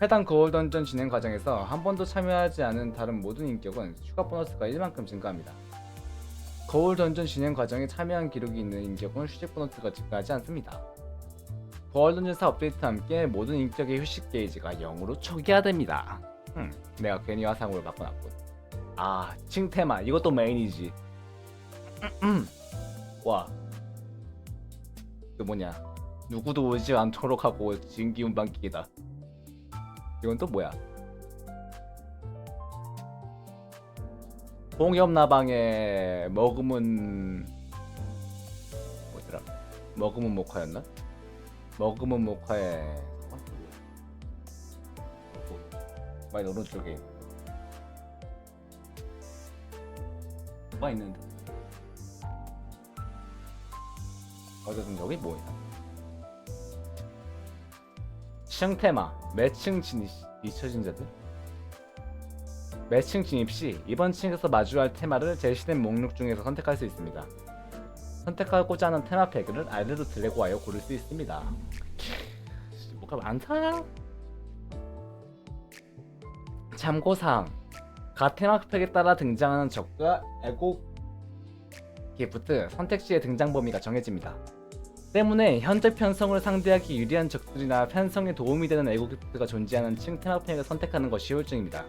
해당 거울 던전 진행 과정에서 한 번도 참여하지 않은 다른 모든 인격은 추가 보너스가 1만큼 증가합니다. 거울 던전 진행 과정에 참여한 기록이 있는 인격은 휴식 보너스가 증가하지 않습니다. 거울 던전 4 업데이트와 함께 모든 인격의 휴식 게이지가 0으로 초기화됩니다. 내가 괜히 화상으로 바꿔놨군. 아, 칭테마 이것도 메인이지. 와, 그 뭐냐, 누구도 오지 않도록 하고 진기운 방기이다. 이건 또 뭐야? 공엽나방에 머금은 뭐더라? 머금은 목화였나? 머금은 목화에 많이 오른쪽에 뭐가 있는데? 어쨌든 여기 뭐야? 층테마 매층 잊혀진 자들. 매층 진입 시 이번 층에서 마주할 테마를 제시된 목록 중에서 선택할 수 있습니다. 선택하고자 하는 테마 패그를 아래로 드래그하여 고를 수 있습니다. 뭐가 많다. 참고사항. 각 테마 팩에 따라 등장하는 적과 애국 기프트 선택 시의 등장 범위가 정해집니다. 때문에 현재 편성을 상대하기 유리한 적들이나 편성에 도움이 되는 애국 기프트가 존재하는 층 테마 팩을 선택하는 것이 효율적입니다.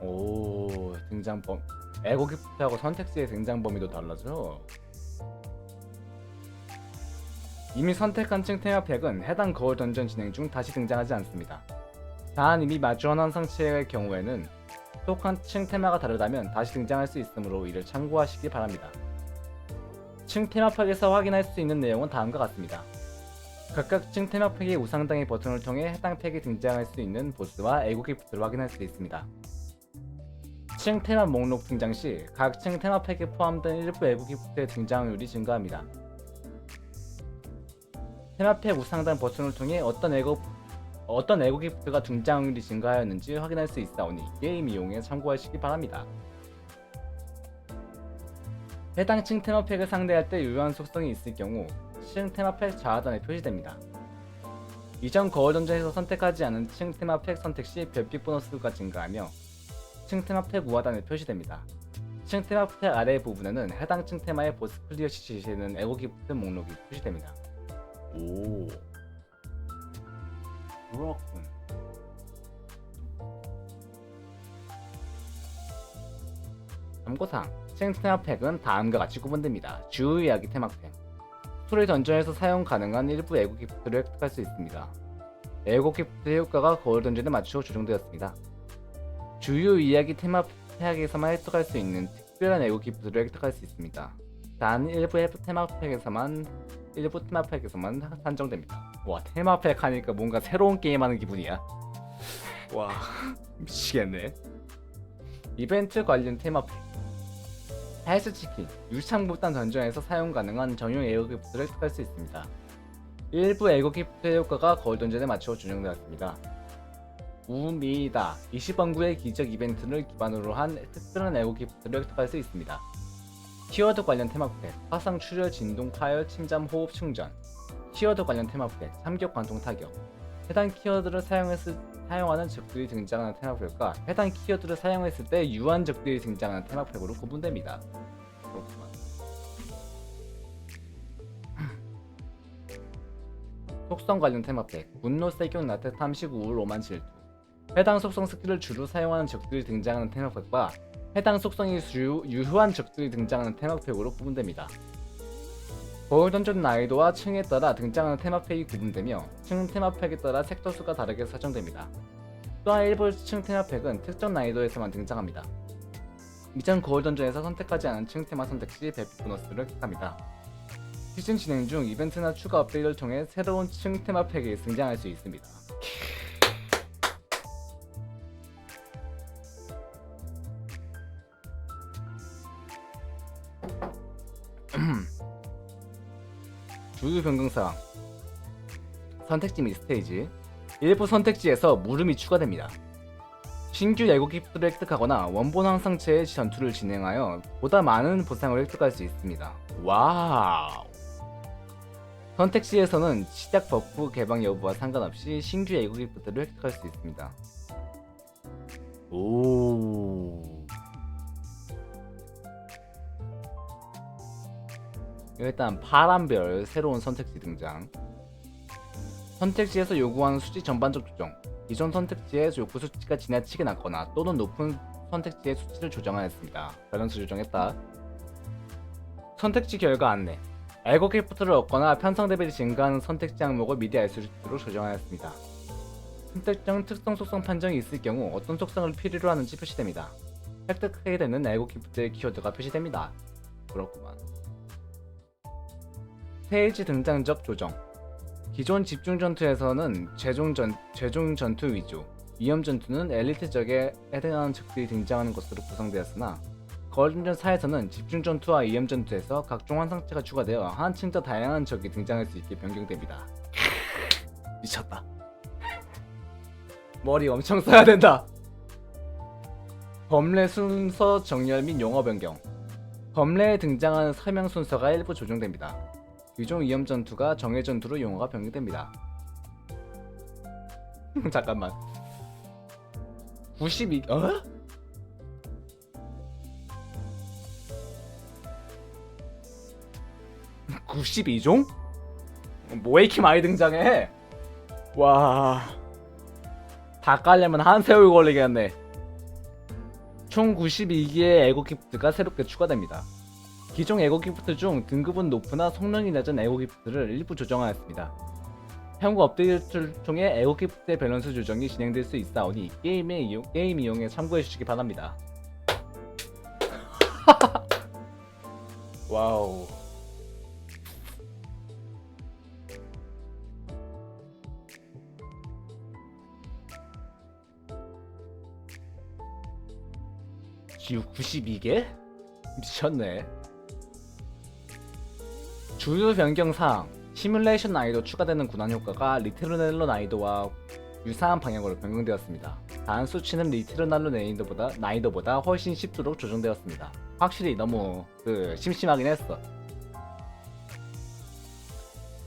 오, 등장범. 에고 기프트하고 선택지의 등장 범위도 달라져. 이미 선택한 층 테마팩은 해당 거울 던전 진행 중 다시 등장하지 않습니다. 단 이미 마주한 환상체의 경우에는 속한 층 테마가 다르다면 다시 등장할 수 있으므로 이를 참고하시기 바랍니다. 층 테마팩에서 확인할 수 있는 내용은 다음과 같습니다. 각각 층 테마팩의 우상당의 버튼을 통해 해당 팩이 등장할 수 있는 보스와 에고 기프트를 확인할 수 있습니다. 층 테마 목록 등장 시 각 층 테마팩에 포함된 일부 에고 기프트의 등장률이 증가합니다. 테마팩 우상단 버튼을 통해 어떤 에고 기프트가 등장률이 증가하였는지 확인할 수 있사오니 게임 이용에 참고하시기 바랍니다. 해당 층 테마팩을 상대할 때 유효한 속성이 있을 경우 층 테마팩 좌하단에 표시됩니다. 이전 거울 던전에서 선택하지 않은 층 테마팩 선택 시 별빛 보너스가 증가하며 층 테마팩 우하단에 표시됩니다. 층 테마팩 아래 부분에는 해당 층 테마의 보스 클리어 시 지시되는 에고 기프트 목록이 표시됩니다. 오, 그렇군. 참고사항, 층 테마팩은 다음과 같이 구분됩니다. 주요 이야기 테마팩, 스토리 던전에서 사용 가능한 일부 에고 기프트를 획득할 수 있습니다. 에고 기프트의 효과가 거울 던전에 맞추어 조정되었습니다. 주요 이야기 테마팩에서만 획득할 수 있는 특별한 에고 기프트를 획득할 수 있습니다. 단 일부 테마팩에서만 산정됩니다. 와, 테마팩 하니까 뭔가 새로운 게임하는 기분이야. 와, 미치겠네. 이벤트 관련 테마팩, 헬스치킨, 유창복단 던전에서 사용 가능한 전용 에고 기프트를 획득할 수 있습니다. 일부 에고 기프트의 효과가 거울 던전에 맞추어 조정되었습니다. 우미다, 20원구의 기적 이벤트를 기반으로 한 특별한 에고 기프트를 획득할 수 있습니다. 키워드 관련 테마팩, 화상 출혈, 진동, 파열, 침잠, 호흡, 충전. 키워드 관련 테마팩, 참격, 관통, 타격. 해당 키워드를 사용하는 적들이 등장하는 테마팩과 해당 키워드를 사용했을 때 유한 적들이 등장하는 테마팩으로 구분됩니다. 그렇구만. 속성 관련 테마팩, 분노, 세경, 나태, 탐식, 우울, 오만, 질투. 해당 속성 스킬을 주로 사용하는 적들이 등장하는 테마팩과 해당 속성이 유효한 적들이 등장하는 테마팩으로 구분됩니다. 거울 던전 난이도와 층에 따라 등장하는 테마팩이 구분되며 층 테마팩에 따라 섹터 수가 다르게 설정됩니다. 또한 일부 층 테마팩은 특정 난이도에서만 등장합니다. 이전 거울 던전에서 선택하지 않은 층 테마 선택 시 별빛 보너스를 획득합니다. 시즌 진행 중 이벤트나 추가 업데이트를 통해 새로운 층 테마팩이 등장할 수 있습니다. 주요 변경사항, 선택지 및 스테이지, 일부 선택지에서 물음이 추가됩니다. 신규 에고 기프트를 획득하거나 원본 항상체의 전투를 진행하여 보다 많은 보상을 획득할 수 있습니다. 와우. 선택지에서는 시작 버프 개방 여부와 상관없이 신규 에고 기프트를 획득할 수 있습니다. 오. 일단 파란별 새로운 선택지 등장. 선택지에서 요구하는 수치 전반적 조정. 기존 선택지의 요구 수치가 지나치게 낮거나 또는 높은 선택지의 수치를 조정하였습니다. 밸런스 조정했다. 선택지 결과 안내. 에고 기프트를 얻거나 편성 레벨이 증가하는 선택지 항목을 미리 알 수 있도록 조정하였습니다. 선택적 특성 속성 판정이 있을 경우 어떤 속성을 필요로 하는지 표시됩니다. 획득하게 되는 에고 기프트의 키워드가 표시됩니다. 그렇구만. 스테이지 등장적 조정. 기존 집중 전투에서는 최종 전투 위주, 위험 전투는 엘리트 적에 해당하는 적들이 등장하는 것으로 구성되었으나 거울 던전 4에서는 집중 전투와 위험 전투에서 각종 환상체가 추가되어 한층 더 다양한 적이 등장할 수 있게 변경됩니다. 미쳤다. 머리 엄청 써야 된다. 범례 순서 정렬 및 용어 변경. 범례에 등장하는 설명 순서가 일부 조정됩니다. 기존 위험 전투가 정예 전투로 용어가 변경됩니다. 잠깐만. 92 어? (92종) 뭐에 이렇게 많이 등장해? 와, 다 깔려면 한 세월 걸리겠네. 총 92개의 에고 기프트가 새롭게 추가됩니다. 기존 에고 기프트 중 등급은 높으나 성능이 낮은 에고 기프트를 일부 조정하였습니다. 향후 업데이트를 통해 에고 기프트의 밸런스 조정이 진행될 수 있사오니 게임 이용에 참고해 주시기 바랍니다. 와우. GU 92개? 미쳤네. 주요 변경사항 시뮬레이션 난이도 추가되는 군환 효과가 리트르넬로 난이도와 유사한 방향으로 변경되었습니다. 단 수치는 리트르넬로 난이도보다 훨씬 쉽도록 조정되었습니다. 확실히 너무 심심하긴 했어.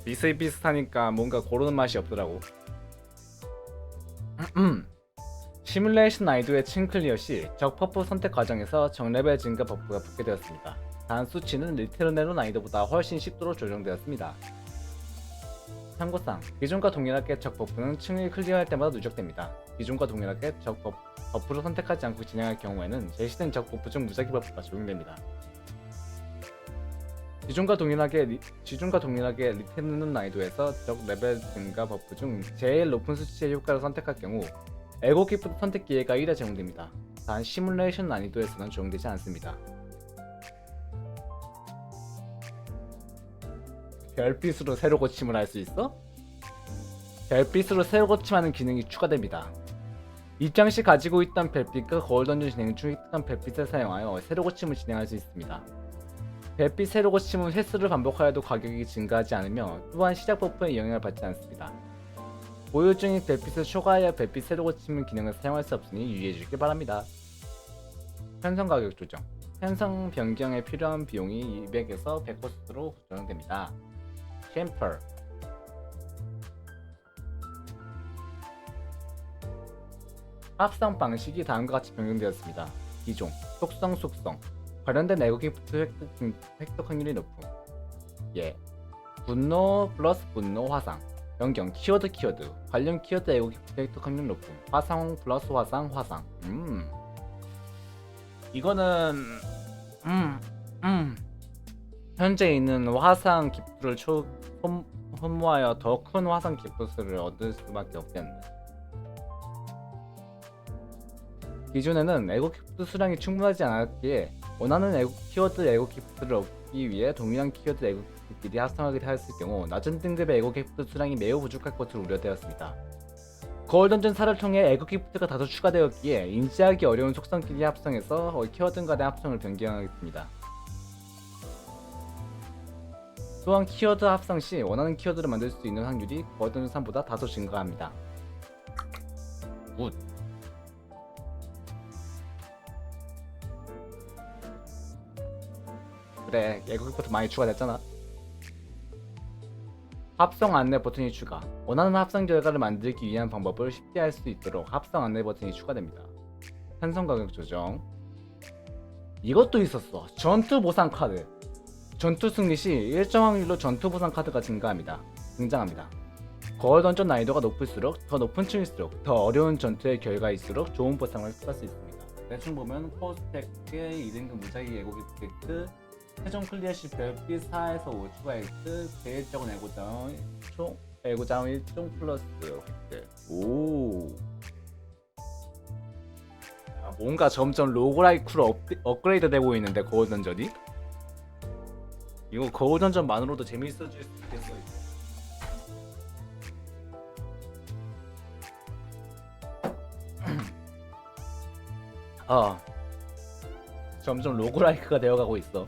비슷비슷하니까 뭔가 고르는 맛이 없더라고. 시뮬레이션 난이도의 층 클리어 시 적 버프 선택 과정에서 적 레벨 증가 버프가 붙게 되었습니다. 단 수치는 리트르넬로 난이도보다 훨씬 쉽도록 조정되었습니다. 참고사항 기존과 동일하게 적 버프는 층을 클리어할 때마다 누적됩니다. 기존과 동일하게 적 버프를 선택하지 않고 진행할 경우에는 제시된 적 버프 중 무작위 버프가 적용됩니다. 기존과 동일하게 리트르넬 난이도에서 적 레벨 증가 버프 중 제일 높은 수치의 효과를 선택할 경우 에고 기프트 선택 기회가 1회 제공됩니다. 단 시뮬레이션 난이도에서는 적용되지 않습니다. 별빛으로 새로 고침을 할 수 있어? 별빛으로 새로 고침하는 기능이 추가됩니다. 입장 시 가지고 있던 별빛과 거울 던전 진행 중 있던 별빛을 사용하여 새로 고침을 진행할 수 있습니다. 별빛 새로 고침은 횟수를 반복하여도 가격이 증가하지 않으며 또한 시작 버프에 영향을 받지 않습니다. 보유 중인 별빛을 초과하여 별빛 새로 고침을 기능을 사용할 수 없으니 유의해주길 바랍니다. 편성 가격 조정 편성 변경에 필요한 비용이 200에서 100%로 조정됩니다. 챔퍼 합성 방식이 다음과 같이 변경되었습니다. 기종, 속성 관련된 에고 기프트 획득 확률이 높음. 분노 플러스 분노 화상 변경 키워드 관련 키워드 에고 기프트 획득 확률 높음. 화상 플러스 화상 이거는 현재 있는 화상 기프트를 소모하여 더 큰 화상 기프트를 얻을 수밖에 없겠네. 기존에는 에고 기프트 수량이 충분하지 않았기에 원하는 키워드 에고 기프트를 얻기 위해 동일한 키워드 에고 기프트끼리 합성하게 하였을 경우 낮은 등급의 에고 기프트 수량이 매우 부족할 것으로 우려되었습니다. 거울 던전 4를 통해 에고 기프트가 다소 추가되었기에 인지하기 어려운 속성끼리 합성해서 키워드 간의 합성을 변경하겠습니다. 또한 키워드 합성 시 원하는 키워드를 만들 수 있는 확률이 거울 던전 3보다 다소 증가합니다. 굿. 그래, 에고 기프트 많이 추가됐잖아. 합성 안내 버튼이 추가. 원하는 합성 결과를 만들기 위한 방법을 쉽게 할 수 있도록 합성 안내 버튼이 추가됩니다. 편성 가격 조정. 이것도 있었어. 전투 보상 카드. 전투 승리 시 일정 확률로 전투 보상 카드가 등장합니다. 거울 던전 난이도가 높을수록 더 높은 층일수록 더 어려운 전투의 결과일수록 좋은 보상을 받을 수 있습니다. 대충 보면 코어 스택의 2등급 무작위 에고 기프트, 최종 클리어 시 별빛 4에서 5 추가 획득, 제일적인 에고자원 1종 플러스 획득. 오. 야, 뭔가 점점 로그라이크로 업그레이드 되고 있는데 거울 던전이? 이거 거울 던전만으로도 재밌어질 수 있겠어 이거. 점점 로그라이크가 되어가고 있어.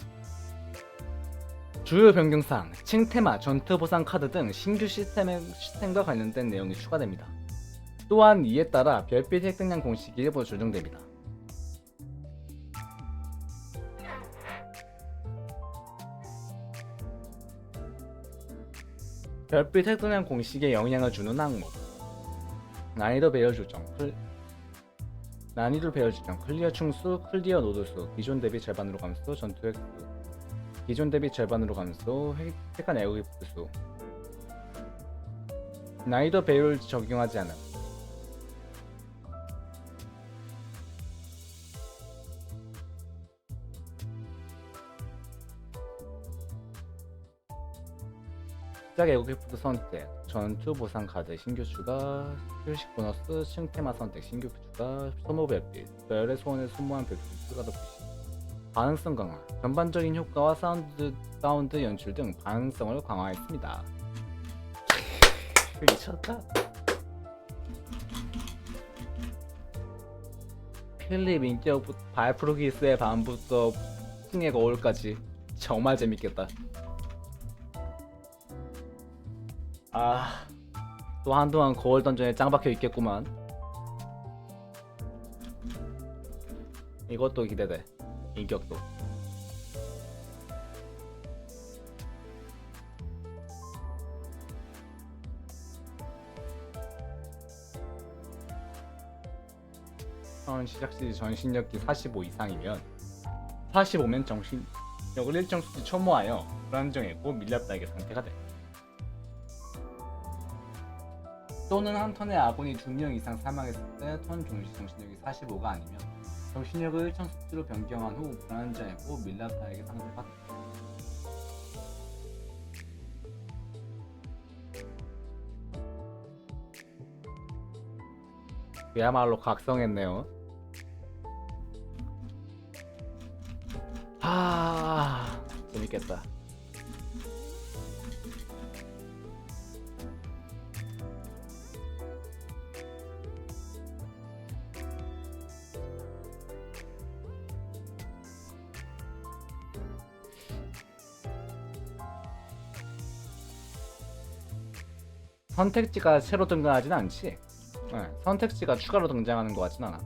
주요 변경사항, 칭테마, 전투 보상 카드 등 신규 시스템과 관련된 내용이 추가됩니다. 또한 이에 따라 별빛 획득량 공식이 일부 조정됩니다. 별빛 획득량 공식에 영향을 주는 항목. 난이도 배열 조정, 클리어 층수, 클리어 노드수, 기존 대비 절반으로 감소, 전투 획득, 기존 대비 절반으로 감소, 획득한 에고 기프트 수. 난이도 배율 적용하지 않음. 시작 에고기프트 선택, 전투 보상 카드 신규 추가, 휴식 보너스, 층테마 선택 신규 추가, 소모 별빛, 별의 소원의 수모한 별빛 추가도 표시. 반응성 강화, 전반적인 효과와 사운드 연출 등 반응성을 강화했습니다. 미쳤다. 필립 인격 발프루기스의 반부터 풍의 거울까지 정말 재밌겠다. 아, 또 한동안 거울 던전에 짱 박혀 있겠구만. 이것도 기대돼. 인격도. 시작 시 전신력이 45 이상이면 45면 정신력을 일정 수치 초모하여 불안정했고 밀렵다의 상태가 돼. 또는 한 턴의 아군이 2명 이상 사망했을 때 턴 종시 정신력이 45가 아니면 정신력을 일정 수치로 변경한 후 불안정했고 밀렵다에게 상태가 돼. 그야말로 각성했네요. 재밌겠다. 선택지가 새로 등장하진 않지? 네, 선택지가 추가로 등장하는 것 같진 않아.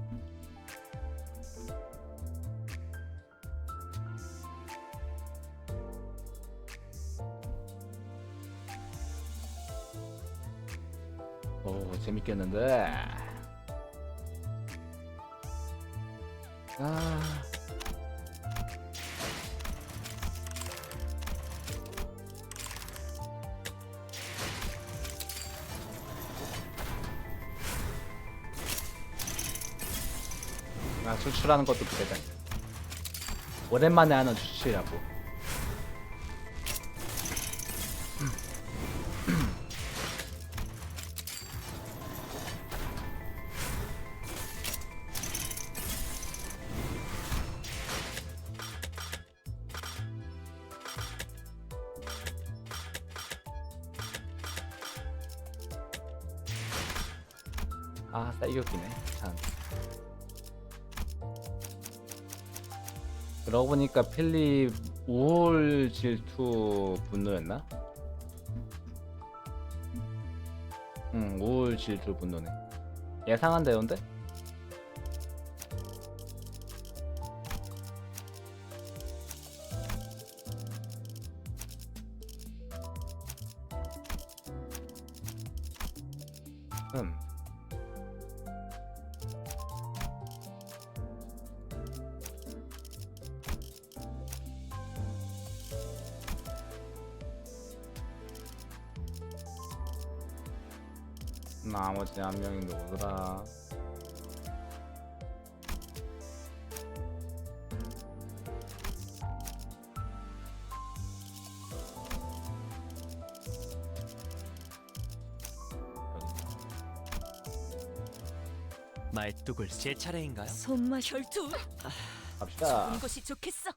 오, 재밌겠는데. 추출하는 것도 기대돼. 오랜만에 하는 추출이라고. 이게 웃기네. 참. 그러고 보니까 필립 우울 질투 분노였나? 우울 질투 분노네. 예상한 대로인데? 나머지 한 명이 누구더라? 말뚝을 제 차례인가요? 손맛 혈투. 갑시다. 좋은 것이 좋겠어.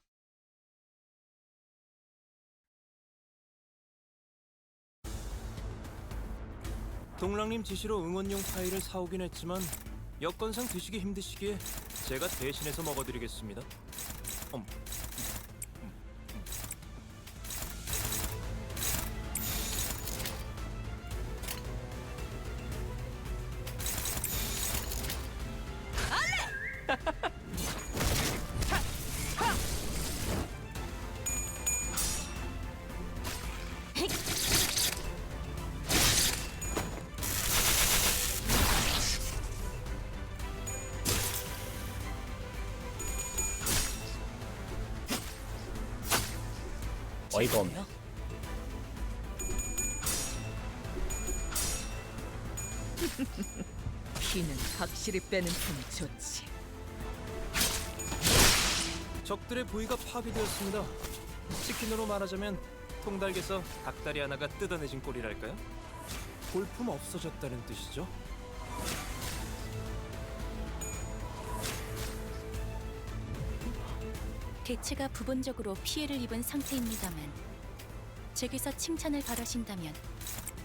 동랑님 지시로 응원용 파이를 사오긴 했지만 여건상 드시기 힘드시기에 제가 대신해서 먹어드리겠습니다. 어이가 없네. 피는 확실히 빼는 편이 좋지. 적들의 부위가 파괴되었습니다. 치킨으로 말하자면 통달개서 닭다리 하나가 뜯어내진 꼴이랄까요? 볼품 없어졌다는 뜻이죠. 개체가 부분적으로 피해를 입은 상태입니다만 제게서 칭찬을 바라신다면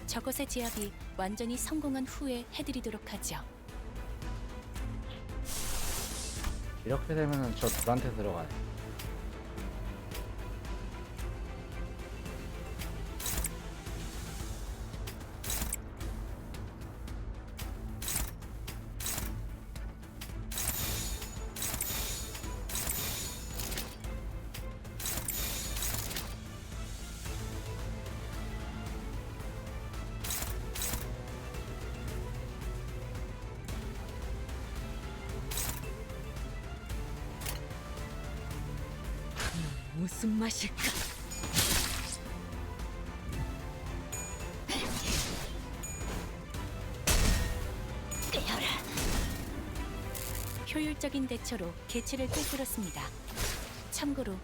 저것의 제압이 완전히 성공한 후에 해드리도록 하죠. 이렇게 되면은 저 둘한테 들어가요. 무슨 맛일까? 효율적인 대처로 개체를 꿰뚫었습니다. 참고로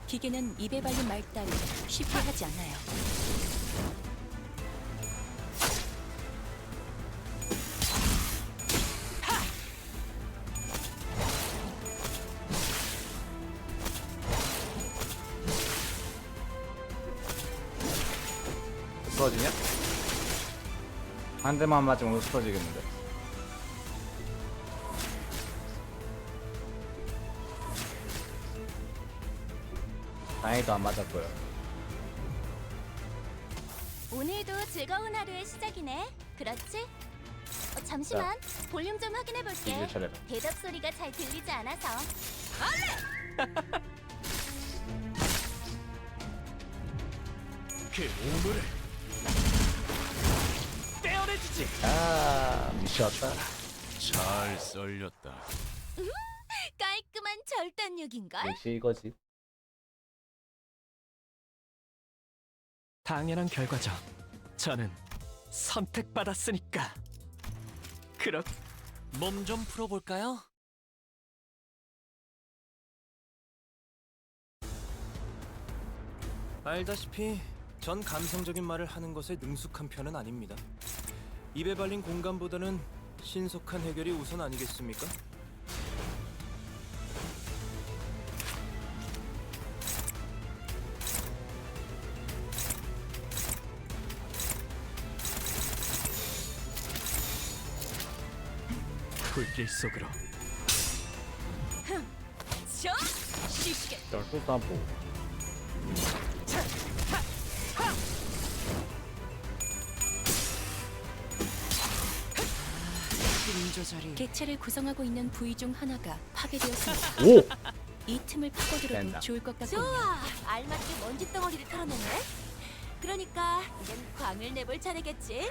기계는 입에 발린 말 따위 쉽게 하지 않아요. 쓰러지냐? 한 대만 맞으면 쓰러지겠는데. 다행히도 안 맞았고요. 오늘도 즐거운 하루의 시작이네. 그렇지? 잠시만. 볼륨 좀 확인해 볼게. 이제 차례다. 대답 소리가 잘 들리지 않아서. 그 오물을 떼어내주지. 아, 미쳤다. 잘 썰렸다. 깔끔한 절단력인걸? 역시 이거지. 당연한 결과죠. 저는 선택받았으니까. 그럼 몸 좀 풀어볼까요? 알다시피 전 감성적인 말을 하는 것에 능숙한 편은 아닙니다. 입에 발린 공감보다는 신속한 해결이 우선 아니겠습니까? 불길 속으로 저 시시게 별소도 안 보고. 힘 조절이 개체를 구성하고 있는 부위 중 하나가 파괴되었습니다. 오! 이 틈을 파고들어도 된다. 좋을 것 같군요. 좋아. 알맞게 먼지 덩어리를 털어냈네. 그러니까 이젠 광을 내볼 차례겠지.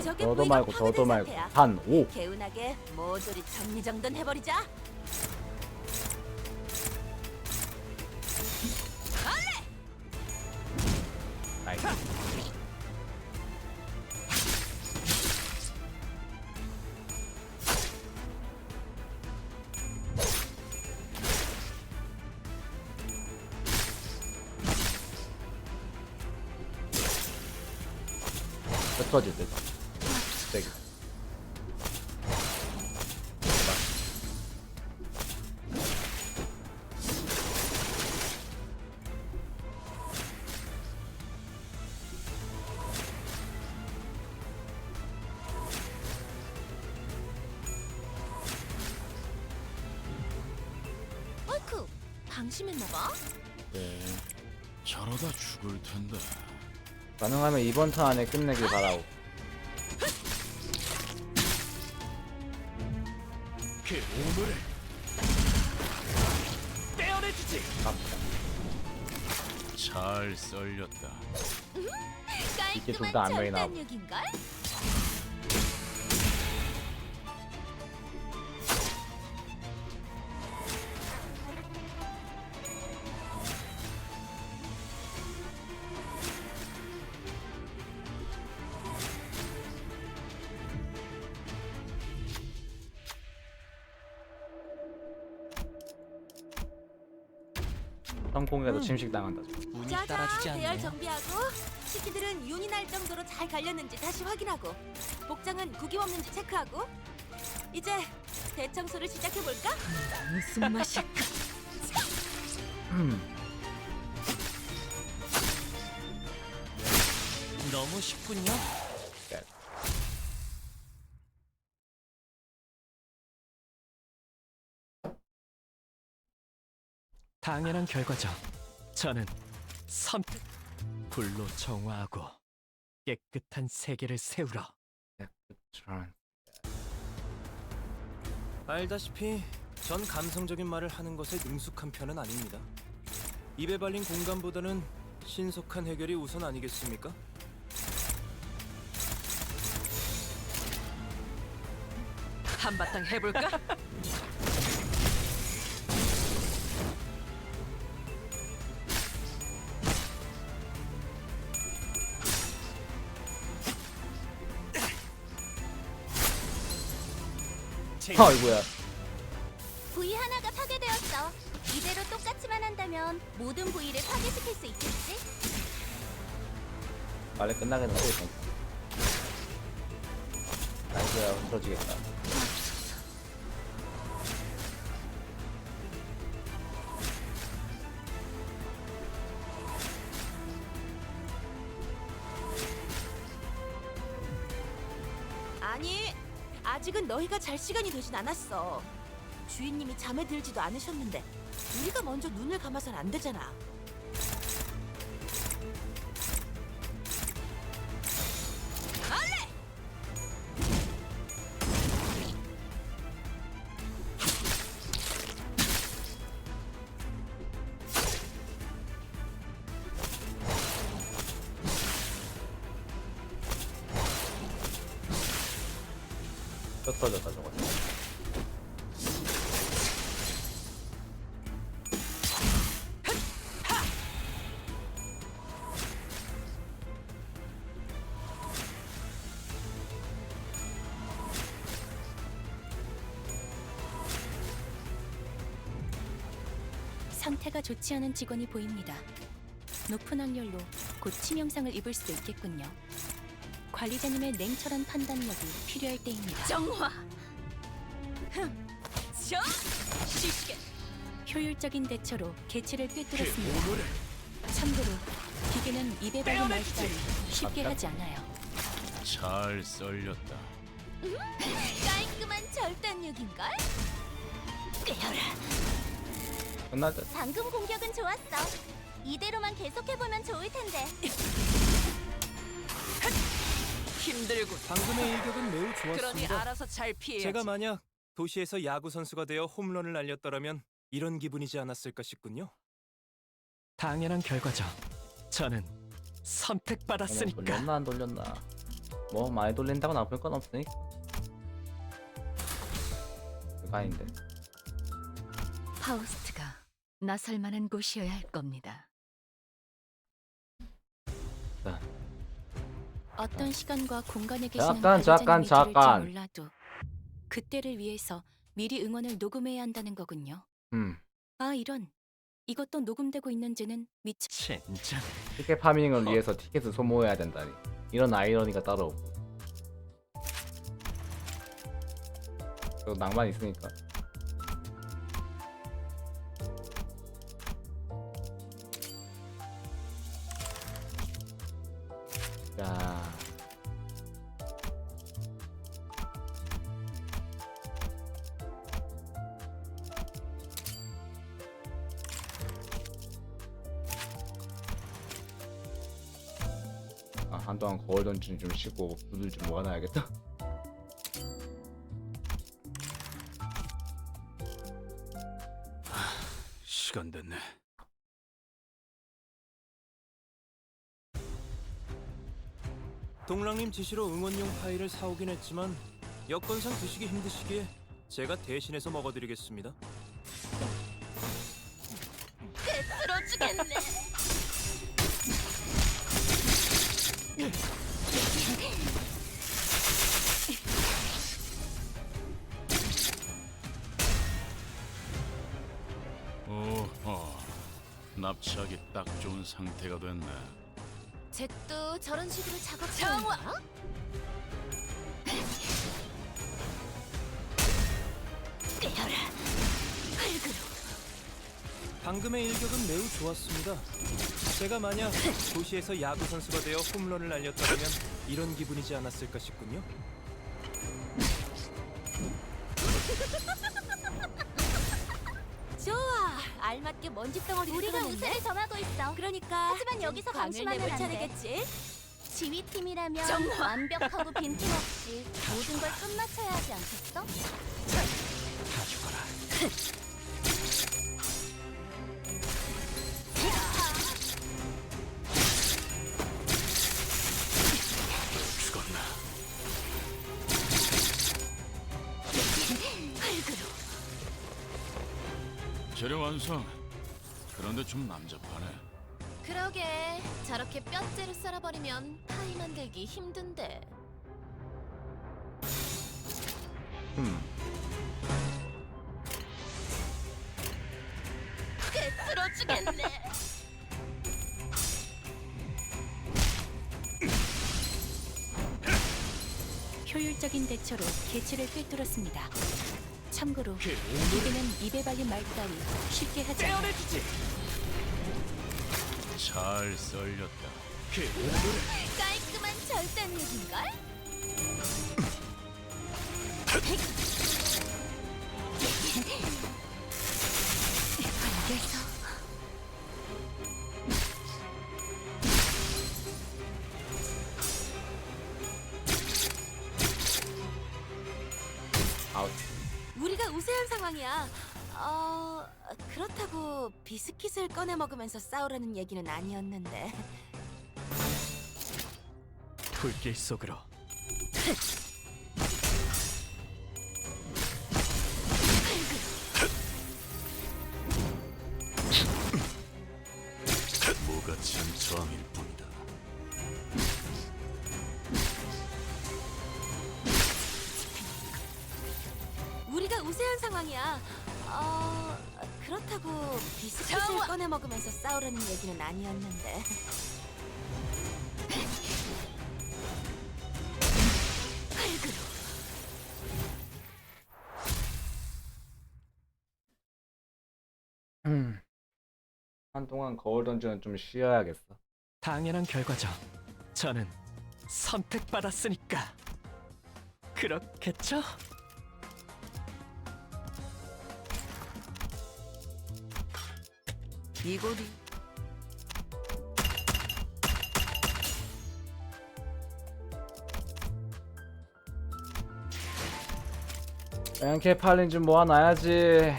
저게 저도 부위가 말고 저도 파괴된 말고 상태야. 단 5. 개운하게 모조리 정리정돈 해버리자. 나이스. 끝까지 됐다. 세게. 어이쿠, 방심했나봐. 네. 저러다 죽을 텐데. 가능하면 이번 턴 안에 끝내길 바라고. 그 오물을 떼어내주지. 갑시다. 잘 썰렸다. 이게 둘 깔끔한 다안 나이 나오고. 절단력인걸? 성공해도 침식당한다. 운이 자자, 따라주지 대열 않네요. 정비하고 식기들은 윤이 날 정도로 잘 갈렸는지 다시 확인하고 복장은 구김 없는지 체크하고 이제 대청소를 시작해 볼까? 무슨 맛일까? 너무 쉽군요. 당연한 결과죠. 저는 선택 불로 정화하고 깨끗한 세계를 세우러. 알다시피 전 감성적인 말을 하는 것에 능숙한 편은 아닙니다. 입에 발린 공감보다는 신속한 해결이 우선 아니겠습니까? 한바탕 해볼까? 아이고야. 부위 하나가 파괴되었어. 이대로 똑같이만 한다면 모든 부위를 파괴시킬 수 있겠지? 빨리 끝나겠는데 이건. 아이고야, 흐트러지겠다. 아니, 아직은 너희가 잘 시간이 되진 않았어. 주인님이 잠에 들지도 않으셨는데 우리가 먼저 눈을 감아선 안 되잖아. 또 터졌다 저거. 상태가 좋지 않은 직원이 보입니다. 높은 확률로 곧 치명상을 입을 수도 있겠군요. 관리자님의 냉철한 판단력이 필요할 때입니다. 정화. 저 시시게. 효율적인 대처로 개체를 꿰뚫었습니다. 참고로 기계는 입에 발린 말싸를 쉽게 하지 않아요. 잘 썰렸다. 깔끔한 절단력인걸? 끝나자. 방금 공격은 좋았어. 이대로만 계속해보면 좋을 텐데. 힘들고. 방금의 일격은 매우 그러니 좋았습니다. 알아서 잘 피해야지. 제가 만약 도시에서 야구 선수가 되어 홈런을 날렸더라면 이런 기분이지 않았을까 싶군요. 당연한 결과죠. 저는 그냥 선택받았으니까. 돌렸나 안 돌렸나. 뭐 많이 돌린다고 나쁠 건 없으니까. 그거 아닌데. 파우스트가 나설 만한 곳이어야 할 겁니다. 어떤 시간과 공간에 계시는 잠깐, 관리자님이 잠깐. 들을지 몰라도 그때를 위해서 미리 응원을 녹음해야 한다는 거군요. 아 이런, 이것도 녹음되고 있는지는 미처. 진짜 티켓 파밍을 위해서 티켓을 소모해야 된다니. 이런 아이러니가 따로 없고. 그 낭만 있으니까. 자. 아, 한동안 거울 던지는 좀 쉬고 눈을 좀 모아놔야겠다. 시간 됐네. 동랑님 지시로 응원용 파이를 사오긴 했지만 여건상 드시기 힘드시기에 제가 대신해서 먹어드리겠습니다. 쓰러지겠네. 오호, 납치하기 딱 좋은 상태가 됐네. 잭도 저런 식으로 작업하는 거야? 깨어라, 흙으로. 방금의 일격은 매우 좋았습니다. 제가 만약 도시에서 야구 선수가 되어 홈런을 날렸다면 이런 기분이지 않았을까 싶군요. 좋아. 알맞게 먼지 덩어리 우리가 끌어냈네. 우세를 점하고 있어. 그러니까 하지만 여기서 광을 방심하면 내볼 안 돼. 차례겠지. 지휘팀이라면 정말. 완벽하고 빈틈없이 모든 걸 끝마쳐야 하지 않겠어? 다 죽어라. 죽었나? 흙으로. 재료 완성. 그런데 좀 남잡하네. 그러게 저렇게 뼈째로 썰어버리면 파이 만들기 힘든데. 쓰러지겠네. 효율적인 대처로 개체를 꿰뚫었습니다. 참고로 이들은 입에 발린 말 따위 쉽게 하지 않아. 깨어내주지. 잘 썰렸다. 깔끔한 절단력인걸? 관계서 아웃. 우리가 우세한 상황이야. 그렇다고 비스킷을 꺼내 먹으면서 싸우라는 얘기는 아니었는데. 불길 속으로. 뭐같이 한 저항일 뿐이다. 우리가 우세한 상황이야. 그렇다고 비스킷을 꺼내 먹으면서 싸우라는 얘기는 아니었는데. 한동안 거울 던전은 좀 쉬어야겠어. 당연한 결과죠. 저는 선택받았으니까. 그렇겠죠? 이곳이 랭캐 팔린 좀 모아놔야지.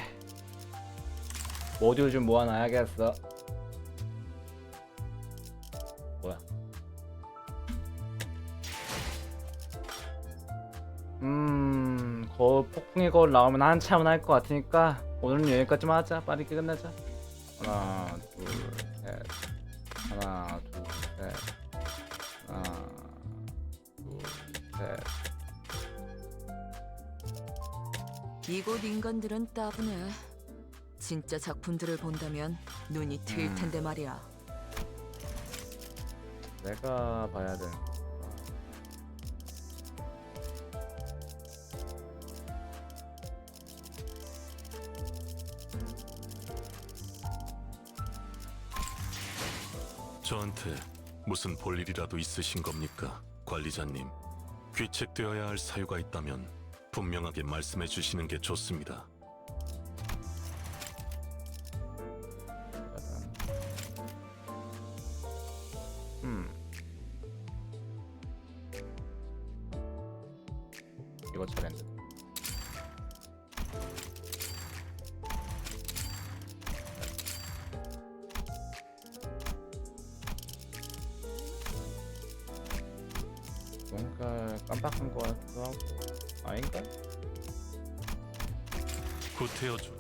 모듈 좀 모아놔야겠어. 뭐야? 폭풍의 거울 나오면 한참은 할 것 같으니까 오늘은 여기까지만 하자. 빠르게 끝내자. 하나, 둘, 셋. 하나, 둘, 셋. 하나, 둘, 셋. 이곳 인간들은 따분해. 진짜 작품들을 본다면 눈이 트일 텐데 말이야. 내가 봐야 돼. 저한테 무슨 볼 일이라도 있으신 겁니까, 관리자님? 귀책되어야 할 사유가 있다면 분명하게 말씀해 주시는 게 좋습니다. 이거 잘했네. 뭔가 깜빡한 거 같기도 하고. 아닌가? 구태여주.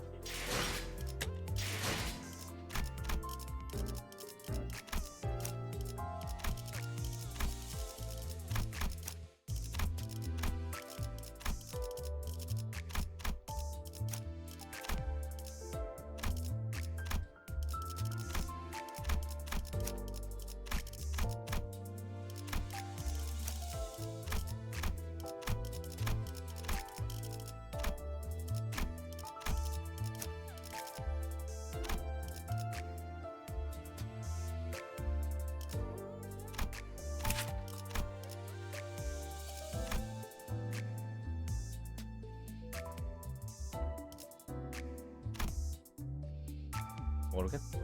모르겠어.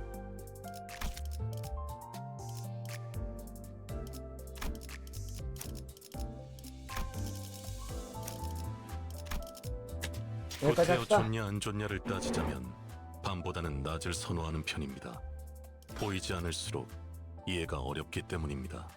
여기까지 구태여 합시다. 좋냐 안 좋냐를 따지자면 밤보다는 낮을 선호하는 편입니다. 보이지 않을수록 이해가 어렵기 때문입니다.